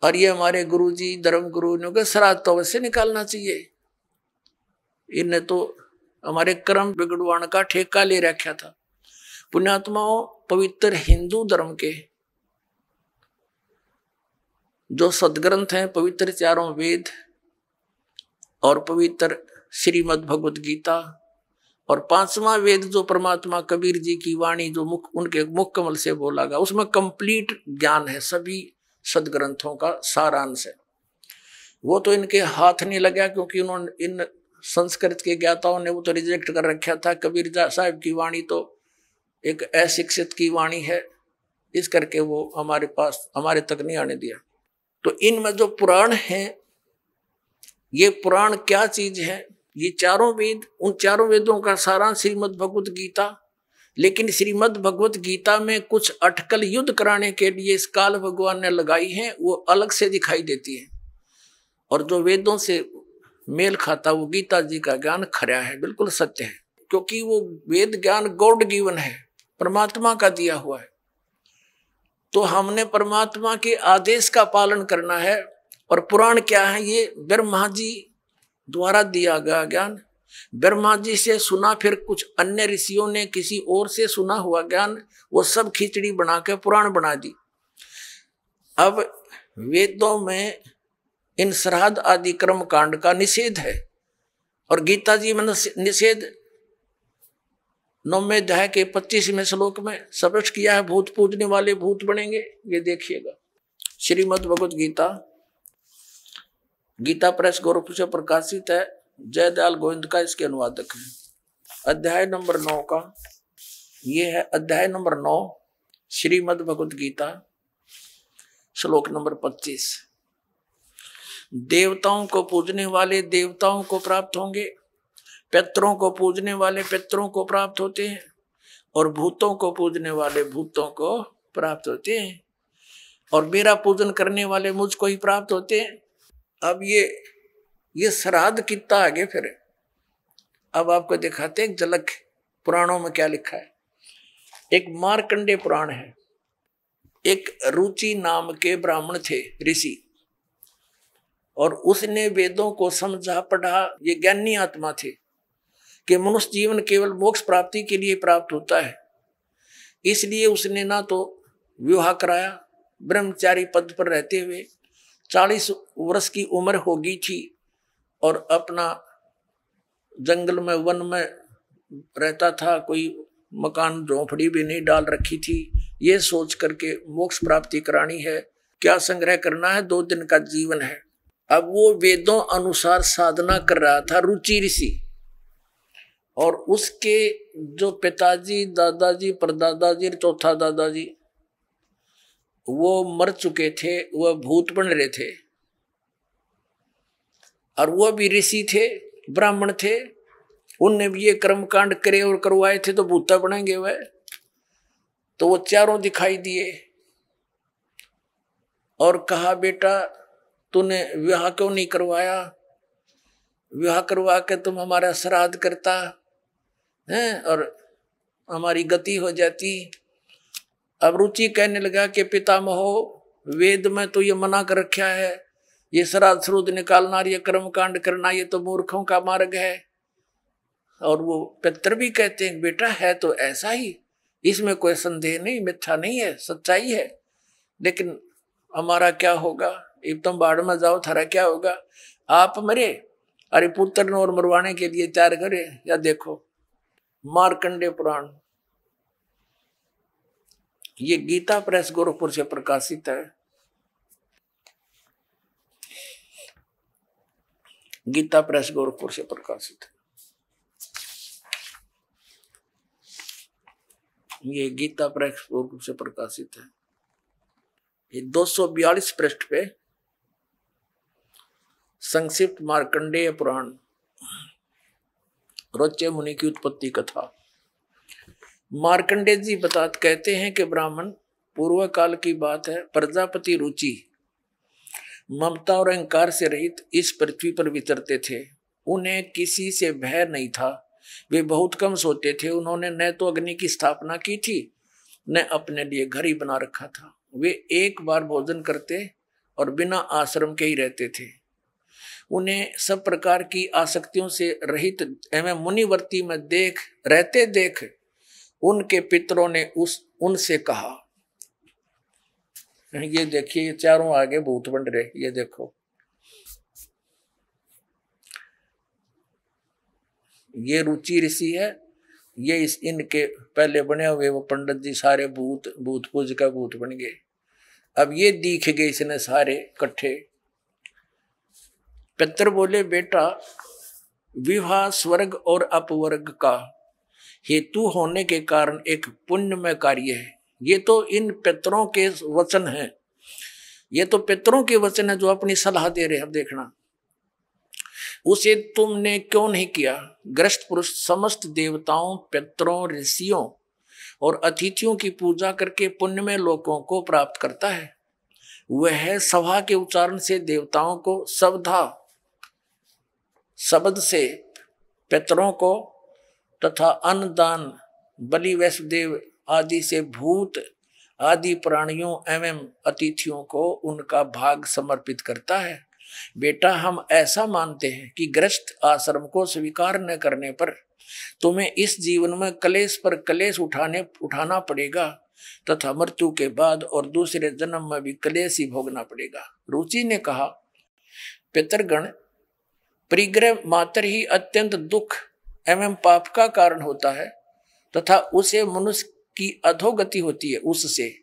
और ये हमारे गुरुजी धर्म गुरु ने कहा श्राद्ध तो अवश्य निकालना चाहिए। इन्हें तो हमारे कर्म बिगड़वाने का ठेका ले रखा था। पुण्यात्माओं पवित्र हिंदू धर्म के जो सदग्रंथ हैं, पवित्र 4 वेद और पवित्र श्रीमद् भगवत गीता और 5वां वेद जो परमात्मा कबीर जी की वाणी जो उनके मुख कमल से बोला गया, उसमें कंप्लीट ज्ञान है, सभी सदग्रंथों का सारांश है। वो तो इनके हाथ नहीं लगा क्योंकि उन्होंने इन संस्कृत के ज्ञाताओं ने वो तो रिजेक्ट कर रखा था। कबीर साहब की वाणी तो एक अशिक्षित की वाणी है, इस करके वो हमारे पास हमारे तक नहीं आने दिया। तो इनमें जो पुराण हैं, ये पुराण क्या चीज है? ये 4 वेद, उन 4 वेदों का सारांश श्रीमद् भगवत गीता। लेकिन श्रीमद् भगवत गीता में कुछ अटकल युद्ध कराने के लिए इस काल भगवान ने लगाई हैं, वो अलग से दिखाई देती है। और जो वेदों से मेल खाता वो गीता जी का ज्ञान खरा है, बिल्कुल सत्य है, क्योंकि वो वेद ज्ञान गॉड गिवन है, परमात्मा का दिया हुआ है। तो हमने परमात्मा के आदेश का पालन करना है। और पुराण क्या है? ये ब्रह्मा जी द्वारा दिया गया ज्ञान, ब्रह्मा जी से सुना, फिर कुछ अन्य ऋषियों ने किसी और से सुना हुआ ज्ञान, वो सब खिचड़ी बना के पुराण बना दी। अब वेदों में इन श्राद्ध आदि कर्म कांड का निषेध है और गीता जी में निषेध 9वें अध्याय के 25वें श्लोक में स्पष्ट किया है, भूत पूजने वाले भूत बनेंगे। ये देखिएगा, श्रीमद् भगवत गीता, गीता प्रेस गोरखपुर से प्रकाशित है, जयदयाल गोविंद का इसके अनुवादक है। अध्याय नंबर 9 का ये है, अध्याय नंबर 9 श्रीमद् भगवत गीता, श्लोक नंबर 25। देवताओं को पूजने वाले देवताओं को प्राप्त होंगे, पितरों को पूजने वाले पितरों को प्राप्त होते हैं, और भूतों को पूजने वाले भूतों को प्राप्त होते हैं, और मेरा पूजन करने वाले मुझको ही प्राप्त होते हैं। अब ये श्राद्ध कितना आगे फिर, अब आपको दिखाते हैं झलक पुराणों में क्या लिखा है। एक मार्कंडेय पुराण है। एक रुचि नाम के ब्राह्मण थे, ऋषि, और उसने वेदों को समझा पढ़ा। ये ज्ञानी आत्मा थे कि मनुष्य जीवन केवल मोक्ष प्राप्ति के लिए प्राप्त होता है। इसलिए उसने ना तो विवाह कराया, ब्रह्मचारी पद पर रहते हुए 40 वर्ष की उम्र हो गई थी, और अपना जंगल में वन में रहता था, कोई मकान झोंपड़ी भी नहीं डाल रखी थी। ये सोच करके मोक्ष प्राप्ति करानी है, क्या संग्रह करना है, 2 दिन का जीवन है। अब वो वेदों अनुसार साधना कर रहा था, रुचि ऋषि, और उसके जो पिताजी, दादाजी, परदादाजी, चौथा दादाजी वो मर चुके थे, वह भूत बन रहे थे, और वह भी ऋषि थे, ब्राह्मण थे। उनने भी ये कर्म कांड करे और करवाए थे, तो भूता बनेंगे वह। तो वो चारों दिखाई दिए और कहा, बेटा तूने विवाह क्यों नहीं करवाया? विवाह करवा के तुम हमारा श्राद्ध करता है और हमारी गति हो जाती। अब रुचि कहने लगा कि पितामहो, वेद में तो ये मना कर रखा है, ये श्राद्ध श्रुद्ध निकालना, ये कर्म कांड करना, ये तो मूर्खों का मार्ग है। और वो पितर भी कहते हैं, बेटा है तो ऐसा ही, इसमें कोई संदेह नहीं, मिथ्या नहीं है, सच्चाई है। लेकिन हमारा क्या होगा? अब तुम बाढ़ में जाओ, थारा क्या होगा? आप मरे, अरे पुत्र और मरवाने के लिए तैयार करे। या देखो मार्कंडेय पुराण, ये गीता प्रेस गोरखपुर से प्रकाशित है। गीता प्रेस गोरखपुर से प्रकाशित है। ये गीता प्रेस गोरखपुर से प्रकाशित है। ये 242 पृष्ठ पे संक्षिप्त मार्कंडेय पुराण, रोच्य मुनि की उत्पत्ति कथा। मार्कंडेय जी कहते हैं कि ब्राह्मण, पूर्व काल की बात है, प्रजापति रुचि ममता और अहंकार से रहित इस पृथ्वी पर विचरते थे। उन्हें किसी से भय नहीं था, वे बहुत कम सोते थे। उन्होंने न तो अग्नि की स्थापना की थी, न अपने लिए घर ही बना रखा था। वे एक बार भोजन करते और बिना आश्रम के ही रहते थे। उन्हें सब प्रकार की आसक्तियों से रहित एवं मुनिवर्ती में देख उनके पितरों ने उनसे कहा, ये देखिए, ये चारों आगे भूत बन रहे, ये देखो, ये रुचि ऋषि है, ये इनके पहले बने हुए वो पंडित जी सारे भूत पूज का भूत बन गए। अब ये दिख गए इसने सारे इकट्ठे। पितर बोले, बेटा विवाह स्वर्ग और अपवर्ग का हेतु होने के कारण एक पुण्यमय कार्य है। ये तो इन पितरों के वचन हैं, ये तो पितरों के वचन है जो अपनी सलाह दे रहे हैं। अब देखना, उसे तुमने क्यों नहीं किया? ग्रस्त पुरुष समस्त देवताओं, पितरों, ऋषियों और अतिथियों की पूजा करके पुण्यमय लोकों को प्राप्त करता है। वह सभा के उच्चारण से देवताओं को, शब्द से पितरों को तथा अन्नदान, बलि, वैष्णदेव आदि से भूत आदि प्राणियों एवं अतिथियों को उनका भाग समर्पित करता है। बेटा, हम ऐसा मानते हैं कि ग्रस्त आश्रम को स्वीकार न करने पर तुम्हें इस जीवन में कलेश पर कलेश उठाना पड़ेगा तथा मृत्यु के बाद और दूसरे जन्म में भी कलेश ही भोगना पड़ेगा। रुचि ने कहा, पितरगण, परिग्रह मात्र ही अत्यंत दुख एवं पाप का कारण होता है। तथा उसे मनुष्य की अधोगति होती है, उससे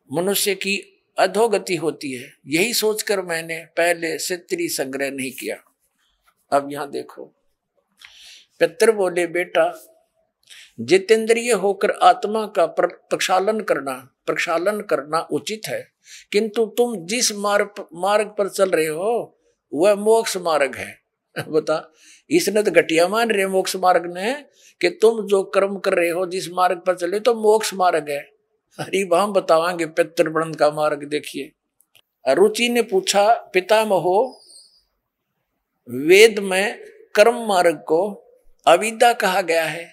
मनुष्य की अधोगति होती है। यही सोचकर मैंने पहले से त्री संग्रह नहीं किया। अब यहां देखो, पितर बोले बेटा, जितेंद्रिय होकर आत्मा का प्रक्षालन करना उचित है, किंतु तुम जिस मार्ग पर चल रहे हो वह मोक्ष मार्ग है। बता, इसने तो घटिया मान रहे मोक्ष मार्ग ने कि तुम जो कर्म कर रहे हो जिस मार्ग पर चले तो मोक्ष मार्ग है। अरे हम बतावांगे पितृवृंद का मार्ग। देखिए, रुचि ने पूछा, पितामहो, वेद में कर्म मार्ग को अविद्या कहा गया है,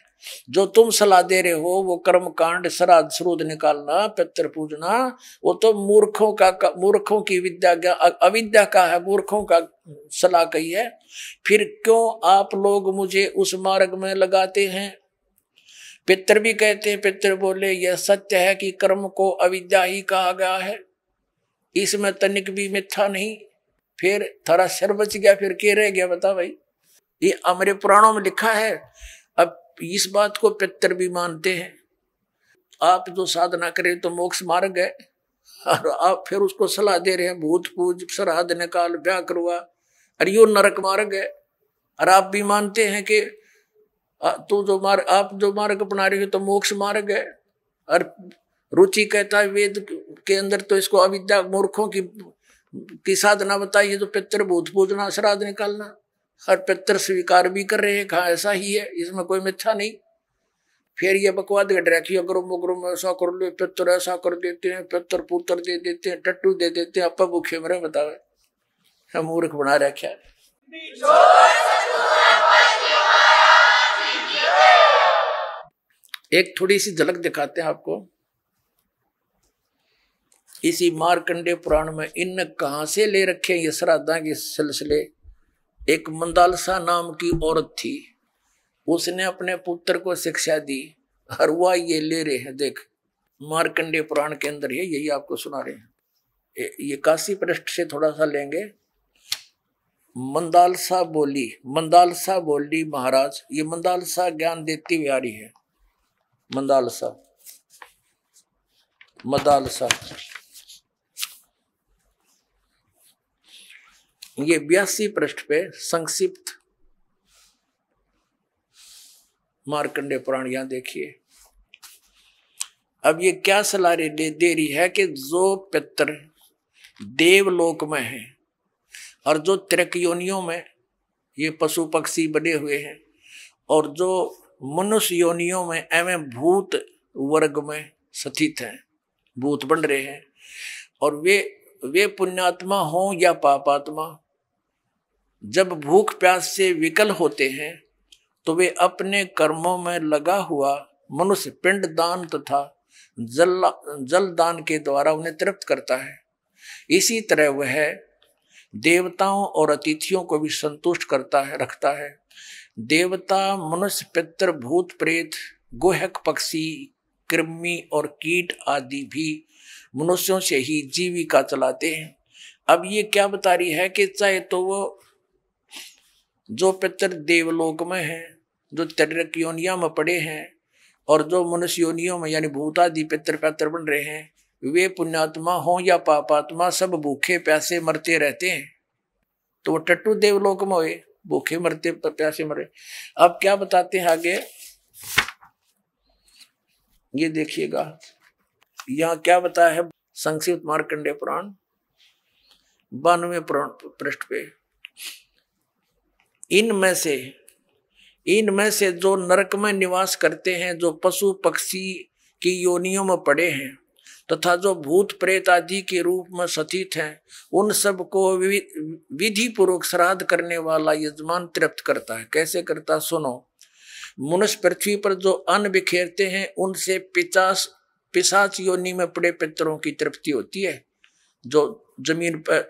जो तुम सलाह दे रहे हो वो कर्म कांड, श्राद्ध श्रूद निकालना, पितृ पूजना, वो तो मूर्खों की विद्या, अविद्या का है, मूर्खों का सलाह कही है। फिर क्यों आप लोग मुझे उस मार्ग में लगाते हैं? पितर भी कहते हैं, पितर बोले यह सत्य है कि कर्म को अविद्या ही कहा गया है, इसमें तनिक भी मिथ्या नहीं। फिर थोड़ा सिर बच गया, फिर क्या रह गया बता भाई? ये हमारे पुराणों में लिखा है। अब इस बात को पितर भी मानते हैं। आप जो साधना करें तो मोक्ष मार्ग है, और आप फिर उसको सलाह दे रहे हैं भूत पूज, श्राद्ध निकाल, ब्याह करवा, अरे यो नरक मार्ग है। और आप भी मानते हैं कि आप जो मार्ग अपना रहे हो तो मोक्ष मार्ग है। और रुचि कहता है वेद के अंदर तो इसको अविद्या, मूर्खों की साधना बताइए, तो पितर भूत पूजना, श्राद्ध निकालना, और पितर स्वीकार भी कर रहे हैं, कहा ऐसा ही है, इसमें कोई मिथ्या नहीं। फिर ये बकवाद घट रखी, अग्रुम ऐसा कर लो, पितर ऐसा कर देते हैं, पितर पुत्र दे देते हैं, टट्टू दे देते हैं, अपा भूखे मरे, बतावे हम मूर्ख बना रखा है। एक थोड़ी सी झलक दिखाते हैं आपको इसी मार्कंडे पुराण में। इन कहां से ले रखे ये श्राद्धा के सिलसिले। एक मंदालसा नाम की औरत थी, उसने अपने पुत्र को शिक्षा दी, और वह ये ले रहे हैं। देख, मार्कंडे पुराण के अंदर है, यही आपको सुना रहे हैं। ये काशी पृष्ठ से थोड़ा सा लेंगे। मंदालसा बोली महाराज, ये मंदालसा ज्ञान देती बिहारी है। मंदालसा ये 82 पृष्ठ पे संक्षिप्त मार्कंडे पुराण, यहां देखिए। अब ये क्या सलाह दे रही है कि जो पितर देवलोक में है और जो त्रिक योनियों में ये पशु पक्षी बने हुए हैं, और जो मनुष्य योनियों में एवं भूत वर्ग में स्थित हैं, भूत बन रहे हैं, और वे पुण्यात्मा हों या पापात्मा, जब भूख प्यास से विकल होते हैं तो वे अपने कर्मों में लगा हुआ मनुष्य पिंड दान तथा जल दान के द्वारा उन्हें तृप्त करता है। इसी तरह वह देवताओं और अतिथियों को भी संतुष्ट रखता है। देवता, मनुष्य, पितर, भूत, प्रेत, गोहक, पक्षी, कृमि और कीट आदि भी मनुष्यों से ही जीविका चलाते हैं। अब ये क्या बता रही है कि चाहे तो वो जो पितर देवलोक में है, जो त्रिक योनिया में पड़े हैं, और जो मनुष्य योनियों में यानी भूतादि पितर बन रहे हैं, वे पुण्यात्मा हो या पापात्मा, सब भूखे प्यासे मरते रहते हैं। तो वो टट्टू देवलोक में हुए, भूखे मरते प्यासे मरे। अब क्या बताते हैं आगे, ये देखिएगा यहाँ क्या बताया है संक्षिप्त मार्कंडे पुराण 92 पृष्ठ पे। इनमें से जो नरक में निवास करते हैं, जो पशु पक्षी की योनियों में पड़े हैं, तथा जो भूत प्रेत आदि के रूप में स्थित हैं, उन सब को विधि पूर्वक श्राद्ध करने वाला यजमान तृप्त करता है। कैसे करता, सुनो। मनुष्य पृथ्वी पर जो अन्न बिखेरते हैं, उनसे पिशाच योनि में पड़े पितरों की तृप्ति होती है, जो जमीन पर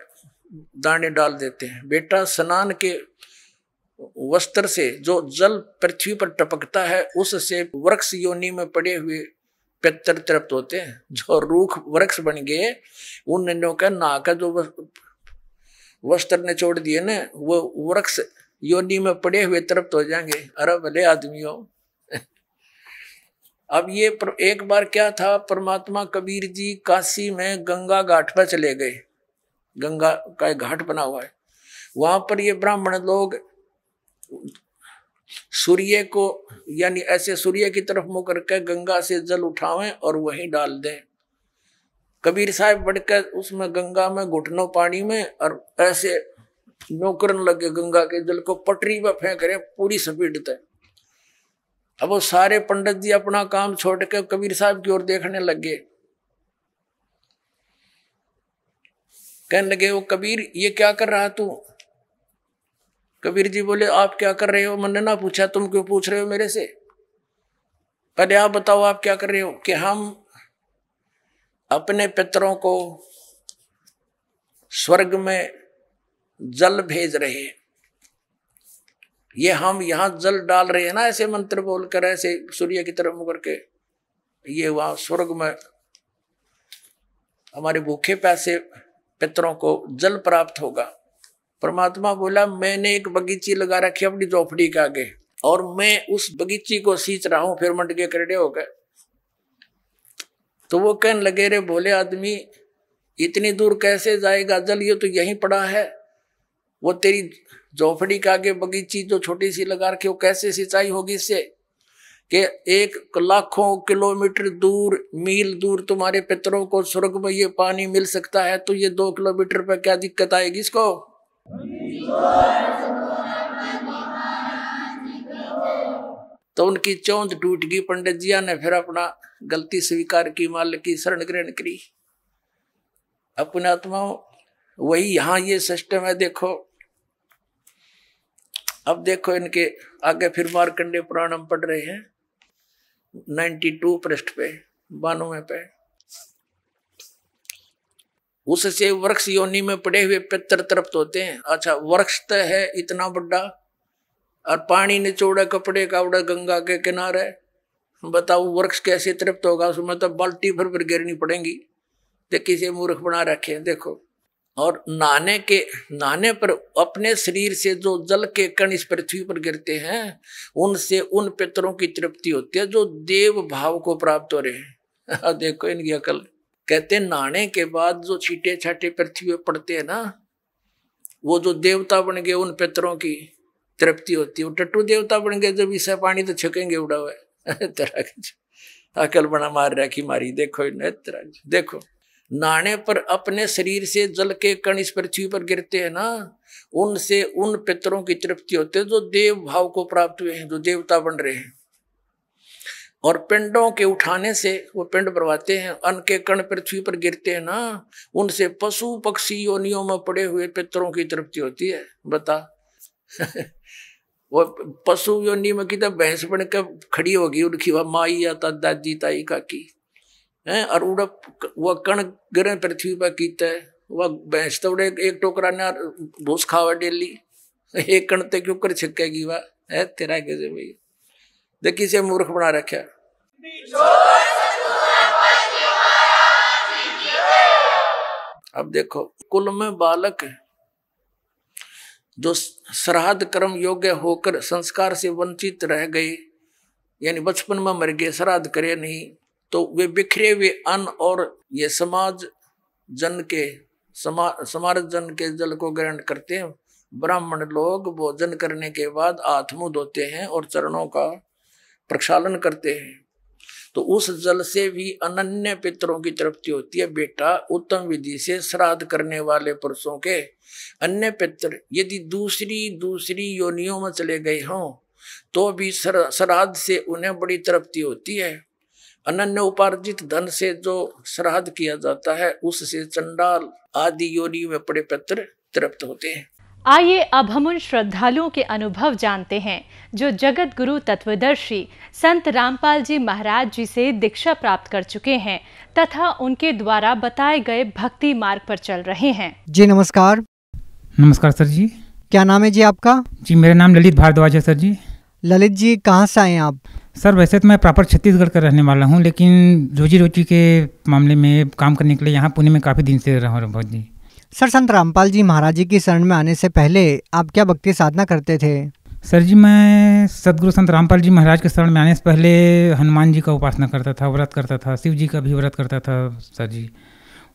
दाने डाल देते हैं। बेटा, स्नान के वस्त्र से जो जल पृथ्वी पर टपकता है, उससे वृक्ष योनि में पड़े हुए पितर तृप्त होते हैं। जो रूख वृक्ष बन गए, उन का नाका जो वस्त्र ने छोड़ दिए ना, वो वृक्ष योनि में पड़े हुए तृप्त हो जाएंगे। अरे भले आदमियों, अब ये एक बार क्या था, परमात्मा कबीर जी काशी में गंगा घाट पर चले गए। गंगा का एक घाट बना हुआ है, वहां पर ये ब्राह्मण लोग सूर्य को यानी ऐसे सूर्य की तरफ मुंह करके गंगा से जल उठावें और वहीं डाल दें। कबीर साहब बढ़कर उसमें गंगा में घुटनों पानी में और ऐसे नौकरन लगे गंगा के जल को पटरी पर फेंक रहे पूरी स्पीड तक। अब वो सारे पंडित जी अपना काम छोड़ के कबीर साहब की ओर देखने लगे। कहने लगे वो कबीर ये क्या कर रहा तू? कबीर जी बोले आप क्या कर रहे हो? मैंने ना पूछा, तुम क्यों पूछ रहे हो मेरे से? पहले आप बताओ आप क्या कर रहे हो? कि हम अपने पितरों को स्वर्ग में जल भेज रहे हैं। ये हम यहाँ जल डाल रहे हैं ना ऐसे मंत्र बोलकर, ऐसे सूर्य की तरफ मुंह करके, ये वहां स्वर्ग में हमारे भूखे प्यासे पितरों को जल प्राप्त होगा। परमात्मा बोला मैंने एक बगीची लगा रखी अपनी झोपड़ी के आगे और मैं उस बगीची को सींच रहा हूं। फिर मंड के करड़े हो गए। तो वो कहने लगे रे भोले आदमी, इतनी दूर कैसे जाएगा जल? ये तो यहीं पड़ा है। वो तेरी झोपड़ी के आगे बगीची जो छोटी सी लगा रखी, वो कैसे सिंचाई होगी इससे? कि एक लाखों किलोमीटर दूर, मील दूर तुम्हारे पितरों को स्वर्ग में ये पानी मिल सकता है, तो ये 2 किलोमीटर पर क्या दिक्कत आएगी इसको? तो उनकी चौंध टूट गई। पंडित जिया ने फिर अपना गलती स्वीकार की, माल की शरण ग्रहण करी। अपने आत्माओं वही यहाँ ये सिस्टम है। देखो अब देखो इनके आगे फिर मार्कंडेय पुराण हम पढ़ रहे हैं 92 पृष्ठ पे 92 पे। उससे वृक्ष योनि में पड़े हुए पितर तृप्त होते हैं। अच्छा वृक्ष तो है इतना बड़ा और पानी निचोड़ा कपड़े का उड़ा गंगा के किनारे, बताओ वृक्ष कैसे तृप्त होगा? उसमें तो बाल्टी भर भर गिरनी पड़ेगी। तो किसी मूर्ख बना रखे हैं देखो। और नहाने पर अपने शरीर से जो जल के कण इस पृथ्वी पर गिरते हैं उनसे उन पितरों की तृप्ति होती है जो देव भाव को प्राप्त हो रहे हैं। देखो इनकी अकल। कहते हैं नहाने के बाद जो छींटे छाटे पृथ्वी पर पड़ते हैं ना, वो जो देवता बन गए उन पितरों की तृप्ति होती है। वो टट्टू देवता बन गए जब इससे पानी तो छकेंगे उड़ा हुआ है। अकल बना मार रखी मारी। देखो देखो नहाने पर अपने शरीर से जल के कण इस पृथ्वी पर गिरते हैं ना, उनसे उन पितरों की तृप्ति होती है जो देव भाव को प्राप्त हुए हैं, जो देवता बन रहे हैं। और पिंडों के उठाने से वो पिंड भरवाते हैं, अन्न के कण पृथ्वी पर गिरते हैं ना, उनसे पशु पक्षी योनियों में पड़े हुए पितरों की तृप्ति होती है। बता वो पशु योनि में कितना भैंस बन के खड़ी होगी, उनकी वह माई या दादी ताई काकी है, और उड़ा वह कण गिरे पृथ्वी पर कीता है। वह भैंस तो उड़े एक टोकरा ने भूस खावा डेली, एक कण ते क्यों कर छिकेगी वह है तेरा कैसे भाई। देखिए से मूर्ख बना रखा। अब देखो कुल में बालक जो श्राद्ध कर्म योग्य होकर संस्कार से वंचित रह गए, यानी बचपन में मर गए, श्राद्ध करे नहीं, तो वे बिखरे हुए अन्न और ये समाज जन के जल को ग्रहण करते हैं। ब्राह्मण लोग भोजन करने के बाद हाथ मुंह धोते हैं और चरणों का प्रक्षालन करते हैं, तो उस जल से भी अनन्य पितरों की तृप्ति होती है। बेटा उत्तम विधि से श्राद्ध करने वाले पुरुषों के अन्य पितर यदि दूसरी योनियों में चले गए हों तो भी श्राद्ध से उन्हें बड़ी तृप्ति होती है। अनन्य उपार्जित धन से जो श्राद्ध किया जाता है उससे चंडाल आदि योनि में पड़े पितर तृप्त होते हैं। आइए अब हम उन श्रद्धालुओं के अनुभव जानते हैं जो जगत गुरु तत्वदर्शी संत रामपाल जी महाराज जी से दीक्षा प्राप्त कर चुके हैं तथा उनके द्वारा बताए गए भक्ति मार्ग पर चल रहे हैं। जी नमस्कार। नमस्कार सर जी। क्या नाम है जी आपका? जी मेरा नाम ललित भारद्वाज है सर जी। ललित जी कहाँ से आए आप? सर वैसे तो मैं प्रॉपर छत्तीसगढ़ का रहने वाला हूँ, लेकिन रोजी रोटी के मामले में काम करने के लिए यहाँ पुणे में काफ़ी दिन से रहा हूँ बहुत जी। सर संत रामपाल जी महाराज जी की शरण में आने से पहले आप क्या भक्ति साधना करते थे? सर जी, मैं सदगुरु संत रामपाल जी महाराज के शरण में आने से पहले हनुमान जी का उपासना करता था, व्रत करता था, शिव जी का भी व्रत करता था सर जी।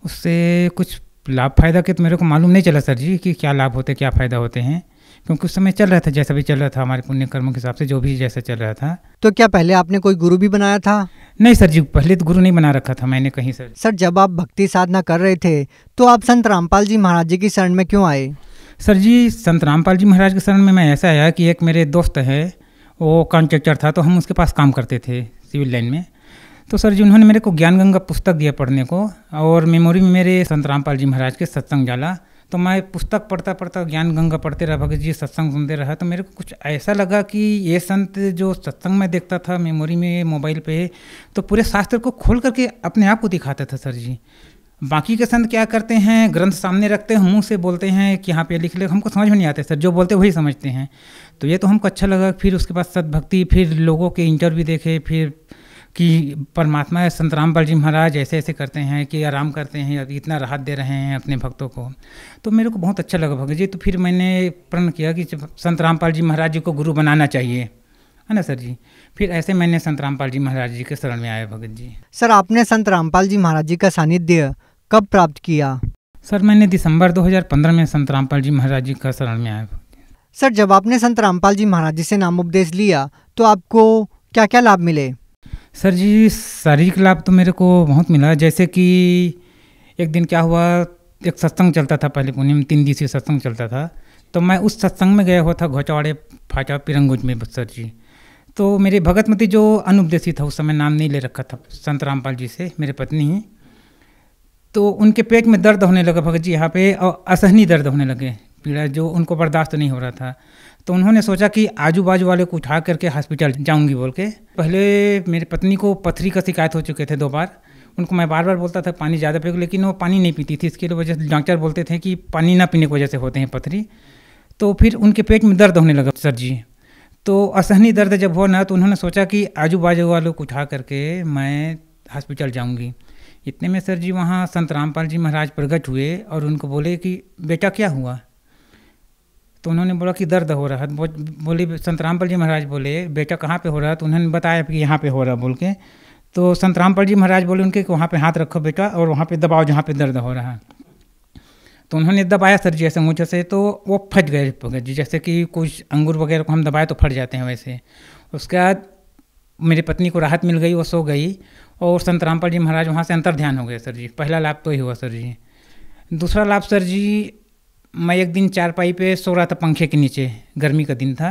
उससे कुछ लाभ फायदा के तो मेरे को मालूम नहीं चला सर जी कि क्या लाभ होते, क्या फ़ायदा होते हैं, क्योंकि उस समय चल रहा था जैसा भी चल रहा था, हमारे पुण्य कर्मों के हिसाब से जो भी जैसा चल रहा था। तो क्या पहले आपने कोई गुरु भी बनाया था? नहीं सर जी, पहले तो गुरु नहीं बना रखा था मैंने कहीं सर। सर, जब आप भक्ति साधना कर रहे थे तो आप संत रामपाल जी महाराज जी की शरण में क्यों आए? सर जी, संत रामपाल जी महाराज के शरण में मैं ऐसा आया कि एक मेरे दोस्त है, वो कॉन्ट्रैक्टर था, तो हम उसके पास काम करते थे सिविल लाइन में। तो सर जी उन्होंने मेरे को ज्ञान गंगा पुस्तक दिया पढ़ने को, और मेमोरी में मेरे संत रामपाल जी महाराज के सत्संग जाला। तो मैं पुस्तक पढ़ता पढ़ता ज्ञान गंगा पढ़ते रहा, भगत जी सत्संग सुनते रहा। तो मेरे को कुछ ऐसा लगा कि ये संत जो सत्संग में देखता था मेमोरी में मोबाइल पे, तो पूरे शास्त्र को खोल करके अपने आप को दिखाता था सर जी। बाकी के संत क्या करते हैं, ग्रंथ सामने रखते हैं, मुंह से बोलते हैं कि यहाँ पे लिख ले, हमको समझ में नहीं आते सर, जो बोलते वही समझते हैं। तो ये तो हमको अच्छा लगा। फिर उसके बाद सतभक्ति, फिर लोगों के इंटरव्यू देखे, फिर कि परमात्मा है संत रामपाल जी महाराज ऐसे ऐसे करते हैं कि आराम करते हैं, इतना राहत दे रहे हैं अपने भक्तों को। तो मेरे को बहुत अच्छा लगा भगत जी। तो फिर मैंने प्रण किया कि संत रामपाल जी महाराज जी को गुरु बनाना चाहिए, है ना सर जी। फिर ऐसे मैंने संत रामपाल जी महाराज जी के शरण में आया भगत जी। सर, आपने संत रामपाल जी महाराज जी का सानिध्य कब प्राप्त किया? सर, मैंने दिसंबर 2015 में संत रामपाल जी महाराज जी का शरण में आया। सर, जब आपने संत रामपाल जी महाराज जी से नामोपदेश लिया तो आपको क्या क्या लाभ मिले? सर जी, शारीरिक लाभ तो मेरे को बहुत मिला। जैसे कि एक दिन क्या हुआ, एक सत्संग चलता था पहले पुणे में, 3 दिवसीय सत्संग चलता था। तो मैं उस सत्संग में गया हुआ था घोचवाड़े फाटा पिरंगुज में सर जी। तो मेरे भगतमती जो अनुपदेशी था, उस समय नाम नहीं ले रखा था संत रामपाल जी से, मेरे पत्नी ही, तो उनके पेट में दर्द होने लगा भगत जी यहाँ पे, और असहनीय दर्द होने लगे, पीड़ा जो उनको बर्दाश्त नहीं हो रहा था। तो उन्होंने सोचा कि आजू बाजू वाले को उठा करके हॉस्पिटल जाऊंगी बोल के। पहले मेरी पत्नी को पथरी का शिकायत हो चुके थे 2 बार। उनको मैं बार बार बोलता था पानी ज़्यादा पियो, लेकिन वो पानी नहीं पीती थी। इसकी वजह से डॉक्टर बोलते थे कि पानी ना पीने की वजह से होते हैं पथरी। तो फिर उनके पेट में दर्द होने लगा सर जी। तो असहनीय दर्द जब हो ना, तो उन्होंने सोचा कि आजू बाजू वालों को उठा करके मैं हॉस्पिटल जाऊँगी। इतने में सर जी वहाँ संत रामपाल जी महाराज प्रकट हुए और उनको बोले कि बेटा क्या हुआ? तो उन्होंने बोला कि दर्द हो रहा है। बोले संत रामपाल जी महाराज बोले बेटा कहाँ पे हो रहा है? तो उन्होंने बताया कि यहाँ पे हो रहा बोल के। तो संत रामपाल जी महाराज बोले उनके कि वहाँ पे हाथ रखो बेटा और वहाँ पे दबाओ जहाँ पे दर्द हो रहा है। तो उन्होंने दबाया सर जी ऐसे मुझे से, तो वो फट गए भगत जी, जैसे कि कुछ अंगूर वगैरह को हम दबाए तो फट जाते हैं वैसे। उसके बाद मेरी पत्नी को राहत मिल गई, वो सो गई और संत रामपाल जी महाराज वहाँ से अंतर ध्यान हो गए सर जी। पहला लाभ तो ही हुआ सर जी। दूसरा लाभ सर जी, मैं एक दिन चारपाई पे सो रहा था पंखे के नीचे, गर्मी का दिन था।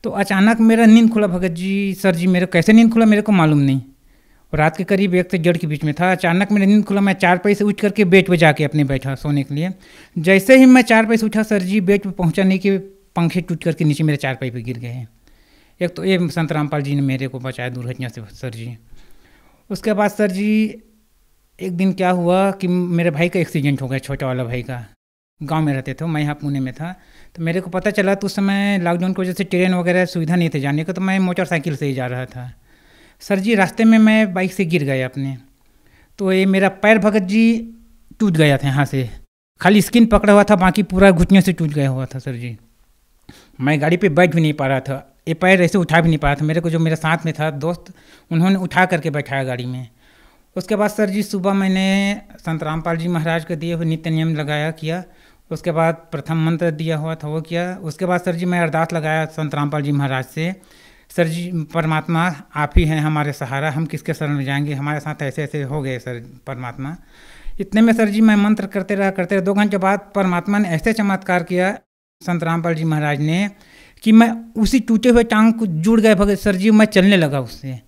तो अचानक मेरा नींद खुला भगत जी। सर जी मेरा कैसे नींद खुला मेरे को मालूम नहीं, रात के करीब 1 से 1:30 के बीच में था। अचानक मेरा नींद खुला, मैं चारपाई से उठ करके बेड पे जाके अपने बैठा सोने के लिए। जैसे ही मैं चारपाई से उठा सर जी, बेड पे पहुँचा नहीं कि पंखे टूट करके नीचे मेरे चारपाई पे गिर गए हैं। एक तो ये संत रामपाल जी ने मेरे को बचाया दुर्घटना से सर जी। उसके बाद सर जी एक दिन क्या हुआ कि मेरे भाई का एक्सीडेंट हो गया, छोटा वाला भाई का। गांव में रहते थे, मैं यहाँ पुणे में था। तो मेरे को पता चला तो उस समय लॉकडाउन की वजह से ट्रेन वगैरह सुविधा नहीं थे जाने का, तो मैं मोटरसाइकिल से ही जा रहा था सर जी। रास्ते में मैं बाइक से गिर गया अपने, तो ये मेरा पैर भगत जी टूट गया था यहाँ से, खाली स्किन पकड़ा हुआ था, बाकी पूरा घुटने से टूट गया हुआ था सर जी। मैं गाड़ी पे बैठ भी नहीं पा रहा था, ये पैर ऐसे उठा भी नहीं पा रहा था। मेरे को जो मेरे साथ में था दोस्त, उन्होंने उठा करके बैठाया गाड़ी में। उसके बाद सर जी सुबह मैंने संत रामपाल जी महाराज के दिए हुए नित्य नियम लगाया किया। उसके बाद प्रथम मंत्र दिया हुआ था वो किया। उसके बाद सर जी मैं अरदास लगाया संत रामपाल जी महाराज से, सर जी परमात्मा आप ही हैं हमारे सहारा, हम किसके शरण में जाएंगे, हमारे साथ ऐसे ऐसे हो गए सर परमात्मा। इतने में सर जी मैं मंत्र करते रहा 2 घंटे बाद परमात्मा ने ऐसे चमत्कार किया संत रामपाल जी महाराज ने कि मैं उसी टूटे हुए टांग को जुड़ गए भगत सर जी, मैं चलने लगा उससे।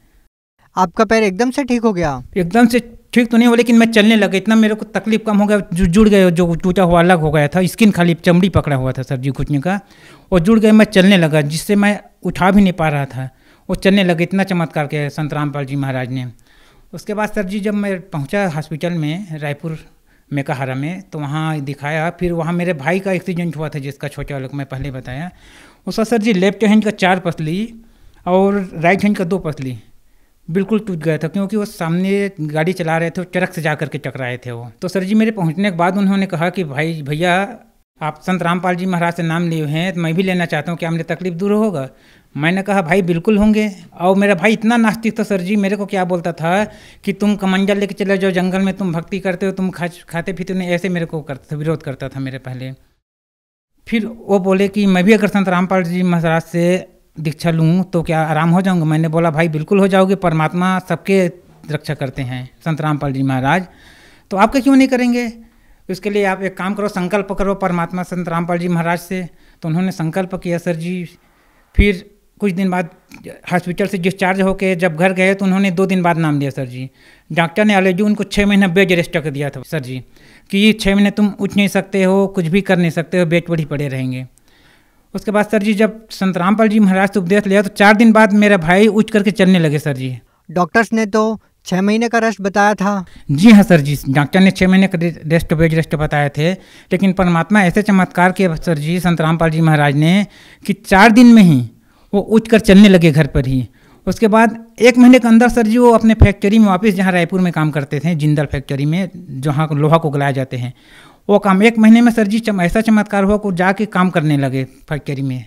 आपका पैर एकदम से ठीक हो गया? एकदम से ठीक तो नहीं हुआ, लेकिन मैं चलने लगा। इतना मेरे को तकलीफ कम हो गया, जो जुड़ गए, जो टूटा हुआ अलग हो गया था, स्किन खाली चमड़ी पकड़ा हुआ था सर जी घुटने का, और जुड़ गए। मैं चलने लगा, जिससे मैं उठा भी नहीं पा रहा था, वो चलने लगा। इतना चमत्कार किया संत रामपाल जी महाराज ने। उसके बाद सर जी जब मैं पहुँचा हॉस्पिटल में रायपुर मेकाहारा में, तो वहाँ दिखाया। फिर वहाँ मेरे भाई का एक्सीडेंट हुआ था जिसका, छोटे वाले को मैं पहले बताया। उसका सर जी लेफ्ट हैंड का 4 पसली और राइट हैंड का 2 पसली बिल्कुल टूट गया था, क्योंकि वो सामने गाड़ी चला रहे थे, ट्रक से जा करके टकराए थे वो। तो सर जी मेरे पहुंचने के बाद उन्होंने कहा कि भाई भैया आप संत रामपाल जी महाराज से नाम लिए हैं तो मैं भी लेना चाहता हूँ, क्या मेरी तकलीफ दूर होगा? मैंने कहा भाई बिल्कुल होंगे। और मेरा भाई इतना नास्तिक था सर जी, मेरे को क्या बोलता था कि तुम कमंडल लेके चले जाओ जंगल में, तुम भक्ति करते हो, तुम खाते पीते नहीं, ऐसे मेरे को करता था, विरोध करता था मेरे पहले। फिर वो बोले कि मैं भी अगर संत रामपाल जी महाराज से दीक्षा लूँ तो क्या आराम हो जाऊँगा? मैंने बोला भाई बिल्कुल हो जाओगे, परमात्मा सबके रक्षा करते हैं संत रामपाल जी महाराज, तो आपका क्यों नहीं करेंगे? उसके लिए आप एक काम करो, संकल्प करो परमात्मा संत रामपाल जी महाराज से। तो उन्होंने संकल्प किया सर जी। फिर कुछ दिन बाद हॉस्पिटल से डिस्चार्ज होके जब घर गए तो उन्होंने 2 दिन बाद नाम लिया सर जी। डॉक्टर ने अलर्जी उनको 6 महीना बेड रेस्ट कर दिया था सर जी, कि 6 महीने तुम उठ नहीं सकते हो, कुछ भी कर नहीं सकते हो, बेड पर ही पड़े रहेंगे। उसके बाद सर जी जब संत रामपाल जी महाराज से उपदेश लिया तो 4 दिन बाद मेरा भाई उठ करके चलने लगे सर जी। डॉक्टर्स ने तो 6 महीने का रेस्ट बताया था। जी हाँ सर जी, डॉक्टर ने 6 महीने का रेस्ट बेड रेस्ट बताए थे, लेकिन परमात्मा ऐसे चमत्कार किए सर जी संत रामपाल जी महाराज ने कि 4 दिन में ही वो उठकर चलने लगे घर पर ही। उसके बाद 1 महीने के अंदर सर जी वो अपने फैक्ट्री में वापस, जहाँ रायपुर में काम करते थे जिंदल फैक्ट्री में जहाँ लोहा को गलाए जाते हैं, वो काम 1 महीने में सर जी ऐसा चमत्कार हुआ को जाके काम करने लगे फैक्ट्री में।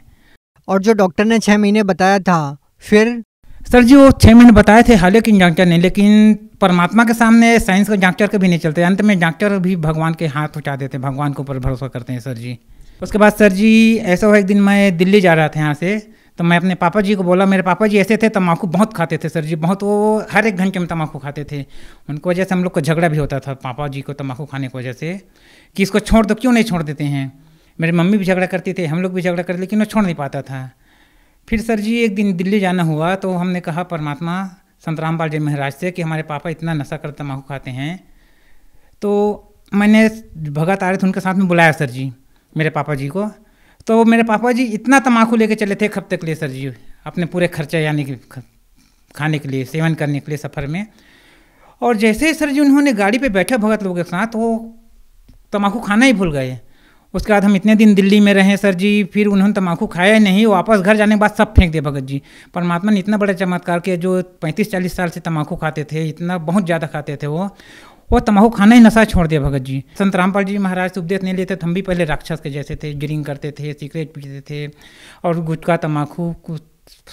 और जो डॉक्टर ने 6 महीने बताया था फिर सर जी वो 6 महीने बताए थे हालांकि डॉक्टर ने, लेकिन परमात्मा के सामने साइंस का डॉक्टर के भी नहीं चलते। अंत में डॉक्टर भी भगवान के हाथ उठा देते, भगवान के ऊपर भरोसा करते हैं सर जी। उसके बाद सर जी ऐसा हुआ, एक दिन मैं दिल्ली जा रहा था यहाँ से, तो मैं अपने पापा जी को बोला, मेरे पापा जी ऐसे थे तम्बाकू बहुत खाते थे सर जी, बहुत, वो हर 1 घंटे में तम्बाकू खाते थे। उनकी वजह से हम लोग को झगड़ा भी होता था पापा जी को तम्बाकू खाने की वजह से, कि इसको छोड़ दो, क्यों नहीं छोड़ देते हैं। मेरी मम्मी भी झगड़ा करती थे, हम लोग भी झगड़ा करते, लेकिन वो छोड़ नहीं पाता था। फिर सर जी एक दिन दिल्ली जाना हुआ तो हमने कहा परमात्मा संत रामपाल जी महाराज से कि हमारे पापा इतना नशा कर तम्बाकू खाते हैं। तो मैंने भगत आ रहे थे उनके साथ में बुलाया सर जी मेरे पापा जी को। तो मेरे पापा जी इतना तम्बाकू लेके चले थे 1 हफ्ते के लिए सर जी, अपने पूरे खर्चे यानी कि खाने के लिए, सेवन करने के लिए सफ़र में। और जैसे ही सर जी उन्होंने गाड़ी पे बैठे भगत लोगों के साथ, वो तम्बाकू खाना ही भूल गए। उसके बाद हम इतने दिन दिल्ली में रहे सर जी, फिर उन्होंने तम्बाकू खाया नहीं, वापस घर जाने के बाद सब फेंक दिया भगत जी। परमात्मा ने इतना बड़ा चमत्कार किया, जो 35-40 साल से तम्बाकू खाते थे, इतना बहुत ज़्यादा खाते थे वो तम्बाकू खाना ही नशा छोड़ दिया भगत जी। संत रामपाल जी महाराज से उपदेश नहीं लेते तो हम भी पहले राक्षस के जैसे थे, ड्रिंक करते थे, सिगरेट पीते थे और गुटखा तम्बाकू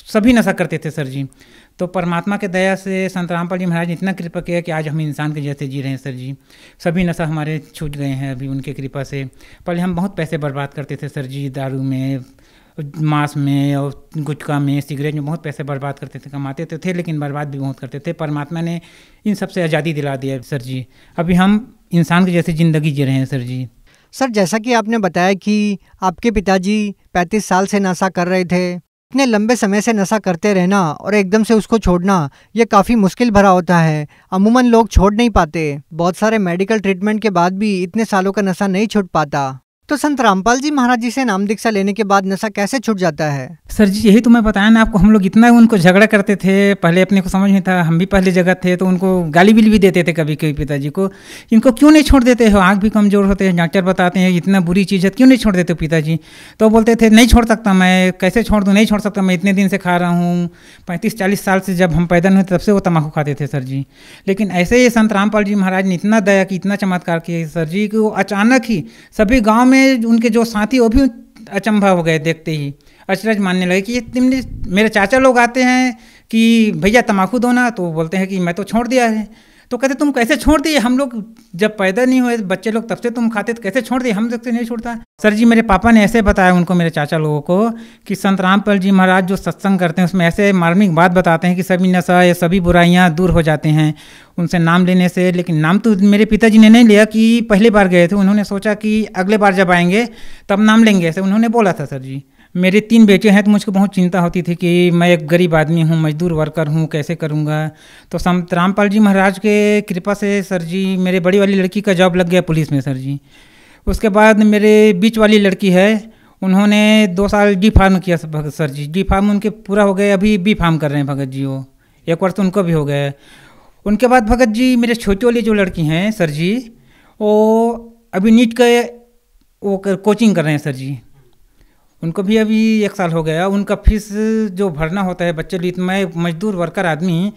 सभी नशा करते थे सर जी। तो परमात्मा के दया से संत रामपाल जी महाराज ने इतना कृपा किया कि आज हम इंसान के जैसे जी रहे हैं सर जी। सभी नशा हमारे छूट गए हैं अभी उनके कृपा से। पहले हम बहुत पैसे बर्बाद करते थे सर जी, दारू में, मांस में और गुटखा में, सिगरेट में बहुत पैसे बर्बाद करते थे, कमाते तो थे लेकिन बर्बाद भी बहुत करते थे। परमात्मा ने इन सब से आज़ादी दिला दिया सर जी, अभी हम इंसान के जैसे ज़िंदगी जी रहे हैं सर जी। सर जैसा कि आपने बताया कि आपके पिताजी 35 साल से नशा कर रहे थे, इतने लंबे समय से नशा करते रहना और एकदम से उसको छोड़ना ये काफ़ी मुश्किल भरा होता है। अमूमन लोग छोड़ नहीं पाते, बहुत सारे मेडिकल ट्रीटमेंट के बाद भी इतने सालों का नशा नहीं छूट पाता। तो संत रामपाल जी महाराज जी से नाम दीक्षा लेने के बाद नशा कैसे छूट जाता है? सर जी यही तो मैं बताया ना आपको, हम लोग इतना उनको झगड़ा करते थे, पहले अपने को समझ नहीं था, हम भी पहले जगत थे तो उनको गाली भी देते थे कभी कभी पिताजी को, इनको क्यों नहीं छोड़ देते हो, आँख भी कमज़ोर होते हैं, डॉक्टर बताते हैं इतना बुरी चीज़ है, क्यों नहीं छोड़ देते हो पिताजी। तो बोलते थे नहीं छोड़ सकता मैं, कैसे छोड़ दूँ, नहीं छोड़ सकता मैं, इतने दिन से खा रहा हूँ, 35-40 साल से जब हम पैदा हुए तब से वो तम्बाकू खाते थे सर जी। लेकिन ऐसे ही संत रामपाल जी महाराज ने इतना दया की, इतना चमत्कार किया सर जी कि वो अचानक ही सभी गाँव में उनके जो साथी वो भी अचंभा हो गए, देखते ही अचरज मानने लगे कि ये मेरे चाचा लोग आते हैं कि भैया तम्बाकू दो ना, तो बोलते हैं कि मैं तो छोड़ दिया है। तो कहते तुम कैसे छोड़ दिए, हम लोग जब पैदा नहीं हुए बच्चे लोग तब से तुम खाते तो कैसे छोड़ दिए, हम लोग से नहीं छोड़ता। सर जी मेरे पापा ने ऐसे बताया उनको, मेरे चाचा लोगों को, कि संत रामपाल जी महाराज जो सत्संग करते हैं उसमें ऐसे मार्मिक बात बताते हैं कि सभी नशा या सभी बुराइयाँ दूर हो जाते हैं उनसे नाम लेने से। लेकिन नाम तो मेरे पिताजी ने नहीं लिया कि पहली बार गए थे, उन्होंने सोचा कि अगले बार जब आएंगे तब नाम लेंगे, ऐसे उन्होंने बोला था सर जी। मेरे 3 बेटे हैं तो मुझको बहुत चिंता होती थी कि मैं एक गरीब आदमी हूँ, मजदूर वर्कर हूँ, कैसे करूँगा। तो संत रामपाल जी महाराज के कृपा से सर जी मेरे बड़ी वाली लड़की का जॉब लग गया पुलिस में सर जी। उसके बाद मेरे बीच वाली लड़की है, उन्होंने 2 साल डी फार्म किया भगत सर जी, डी फार्म उनके पूरा हो गए, अभी बी फार्म कर रहे हैं भगत जी, वो 1 वर्ष उनको भी हो गया। उनके बाद भगत जी मेरे छोटी वाली जो लड़की हैं सर जी, वो अभी नीट के वो कोचिंग कर रहे हैं सर जी, उनको भी अभी 1 साल हो गया। उनका फीस जो भरना होता है बच्चे लिए, मैं मजदूर वर्कर आदमी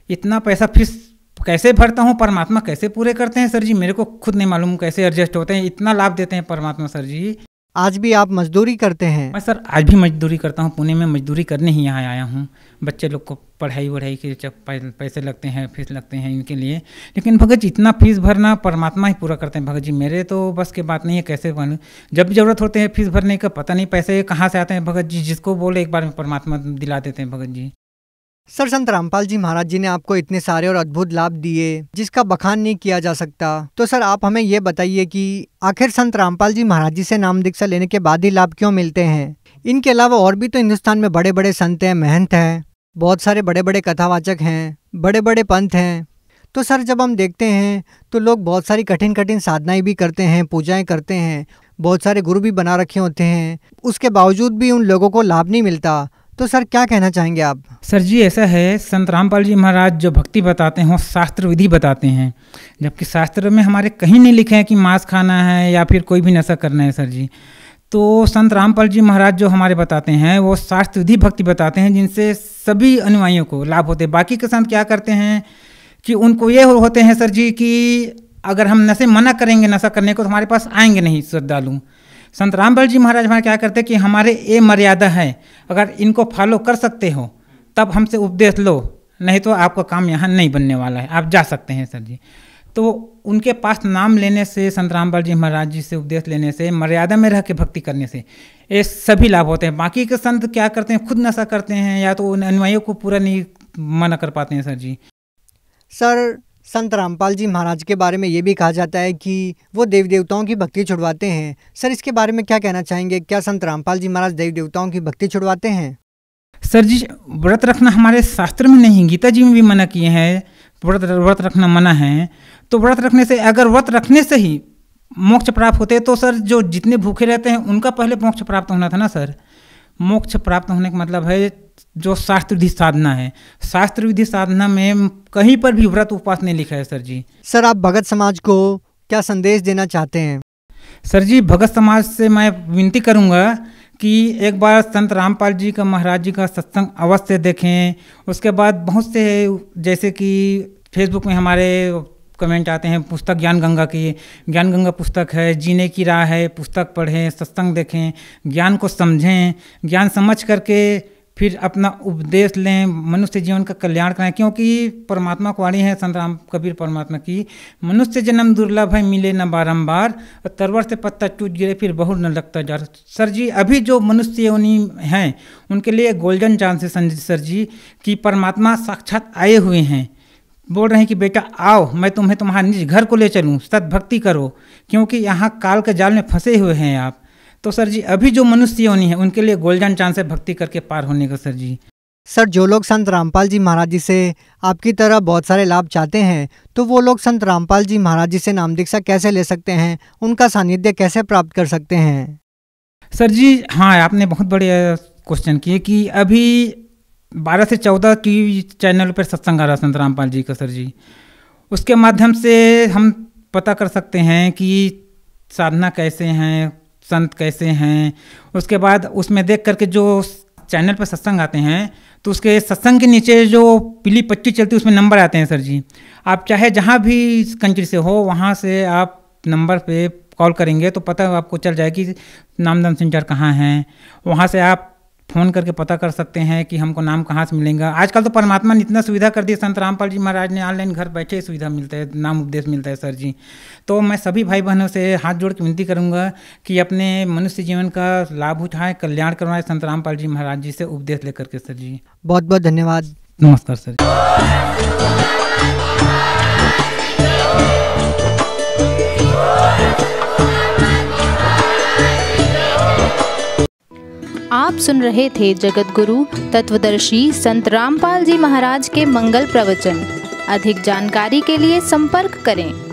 इतना पैसा फीस कैसे भरता हूँ, परमात्मा कैसे पूरे करते हैं सर जी, मेरे को खुद नहीं मालूम कैसे एडजस्ट होते हैं, इतना लाभ देते हैं परमात्मा सर जी। आज भी आप मजदूरी करते हैं? मैं सर आज भी मजदूरी करता हूँ, पुणे में मजदूरी करने ही यहाँ आया हूँ। बच्चे लोग को पढ़ाई वढ़ाई के जब पैसे लगते हैं, फीस लगते हैं इनके लिए। लेकिन भगत जी इतना फीस भरना परमात्मा ही पूरा करते हैं भगत जी, मेरे तो बस के बात नहीं है कैसे बनूँ। जब ज़रूरत होते हैं फीस भरने का पता नहीं पैसे कहाँ से आते हैं भगत जी, जिसको बोले एक बार में परमात्मा दिला देते हैं भगत जी। सर, संत रामपाल जी महाराज जी ने आपको इतने सारे और अद्भुत लाभ दिए जिसका बखान नहीं किया जा सकता। तो सर आप हमें ये बताइए कि आखिर संत रामपाल जी महाराज जी से नाम दीक्षा लेने के बाद ही लाभ क्यों मिलते हैं? इनके अलावा और भी तो हिंदुस्तान में बड़े बड़े संत हैं, महंत हैं, बहुत सारे बड़े बड़े कथावाचक हैं, बड़े बड़े पंथ हैं। तो सर जब हम देखते हैं तो लोग बहुत सारी कठिन कठिन साधनाएं भी करते हैं, पूजाएं करते हैं, बहुत सारे गुरु भी बना रखे होते हैं, उसके बावजूद भी उन लोगों को लाभ नहीं मिलता। तो सर क्या कहना चाहेंगे आप? सर जी ऐसा है, संत रामपाल जी महाराज जो भक्ति बताते हैं वो शास्त्र विधि बताते हैं, जबकि शास्त्र में हमारे कहीं नहीं लिखे हैं कि मांस खाना है या फिर कोई भी नशा करना है सर जी। तो संत रामपाल जी महाराज जो हमारे बताते हैं वो शास्त्र विधि भक्ति बताते हैं, जिनसे सभी अनुयायियों को लाभ होते हैं। बाकी के संत क्या करते हैं कि उनको ये होते हैं सर जी कि अगर हम नशे मना करेंगे नशा करने को तो हमारे पास आएंगे नहीं श्रद्धालु। संत रामपाल जी महाराज हमारे क्या करते हैं कि हमारे ये मर्यादा है, अगर इनको फॉलो कर सकते हो तब हमसे उपदेश लो, नहीं तो आपका काम यहाँ नहीं बनने वाला है, आप जा सकते हैं सर जी। तो उनके पास नाम लेने से, संत रामपाल जी महाराज जी से उपदेश लेने से, मर्यादा में रह के भक्ति करने से ये सभी लाभ होते हैं। बाकी के संत क्या करते हैं, खुद नशा करते हैं या तो उन अनुयायियों को पूरा नहीं मना कर पाते हैं सर जी। सर संत रामपाल जी महाराज के बारे में ये भी कहा जाता है कि वो देवी देवताओं की भक्ति छुड़वाते हैं। सर इसके बारे में क्या कहना चाहेंगे? क्या संत रामपाल जी महाराज देवी देवताओं की भक्ति छुड़वाते हैं? सर जी व्रत रखना हमारे शास्त्र में नहीं, गीता जी में भी मना किए हैं, व्रत रखना मना है। तो व्रत रखने से, अगर व्रत रखने से ही मोक्ष प्राप्त होते तो सर जो जितने भूखे रहते हैं उनका पहले मोक्ष प्राप्त होना था ना सर। मोक्ष प्राप्त होने का मतलब है जो शास्त्र विधि साधना है, शास्त्र विधि साधना में कहीं पर भी व्रत उपवास नहीं लिखा है सर जी। सर आप भगत समाज को क्या संदेश देना चाहते हैं? सर जी भगत समाज से मैं विनती करूंगा कि एक बार संत रामपाल जी का महाराज जी का सत्संग अवश्य देखें। उसके बाद बहुत से जैसे कि फेसबुक में हमारे कमेंट आते हैं, पुस्तक ज्ञान गंगा की, ज्ञान गंगा पुस्तक है, जीने की राह है, पुस्तक पढ़ें, सत्संग देखें, ज्ञान को समझें, ज्ञान समझ करके फिर अपना उपदेश लें, मनुष्य जीवन का कल्याण करें। क्योंकि परमात्मा को वाणी है संत राम कबीर परमात्मा की, मनुष्य जन्म दुर्लभ है मिले न बारंबार, तरवर से पत्ता टूट गिरे फिर बहुत न लगता जार। सर जी अभी जो मनुष्य योनि हैं उनके लिए गोल्डन चांस है सर जी कि परमात्मा साक्षात आए हुए हैं, बोल रहे हैं कि बेटा आओ मैं तुम्हें तुम्हारे निज घर को ले चलूँ, सद्भक्ति करो, क्योंकि यहाँ काल के जाल में फंसे हुए हैं आप। तो सर जी अभी जो मनुष्य योनि है उनके लिए गोल्डन चांस है भक्ति करके पार होने का सर जी। सर जो लोग संत रामपाल जी महाराज जी से आपकी तरह बहुत सारे लाभ चाहते हैं तो वो लोग संत रामपाल जी महाराज जी से नाम दीक्षा कैसे ले सकते हैं, उनका सानिध्य कैसे प्राप्त कर सकते हैं? सर जी हाँ आपने बहुत बड़े क्वेश्चन किए कि अभी 12 से 14 की चैनल पर सत्संग आ रहा संत रामपाल जी का सर जी, उसके माध्यम से हम पता कर सकते हैं कि साधना कैसे हैं, संत कैसे हैं। उसके बाद उसमें देख करके जो चैनल पर सत्संग आते हैं तो उसके सत्संग के नीचे जो पीली पट्टी चलती है उसमें नंबर आते हैं सर जी। आप चाहे जहाँ भी कंट्री से हो वहाँ से आप नंबर पे कॉल करेंगे तो पता आपको चल जाएगी कि नामदान सेंटर कहाँ हैं, वहाँ से आप फ़ोन करके पता कर सकते हैं कि हमको नाम कहाँ से मिलेगा। आजकल तो परमात्मा ने इतना सुविधा कर दी, संत रामपाल जी महाराज ने ऑनलाइन घर बैठे सुविधा मिलता है, नाम उपदेश मिलता है सर जी। तो मैं सभी भाई बहनों से हाथ जोड़ के विनती करूँगा कि अपने मनुष्य जीवन का लाभ उठाएं, कल्याण करवाएं संत रामपाल जी महाराज जी से उपदेश लेकर के सर जी। बहुत बहुत धन्यवाद। नमस्कार सर जी। आप सुन रहे थे जगत गुरु तत्वदर्शी संत रामपाल जी महाराज के मंगल प्रवचन। अधिक जानकारी के लिए संपर्क करें।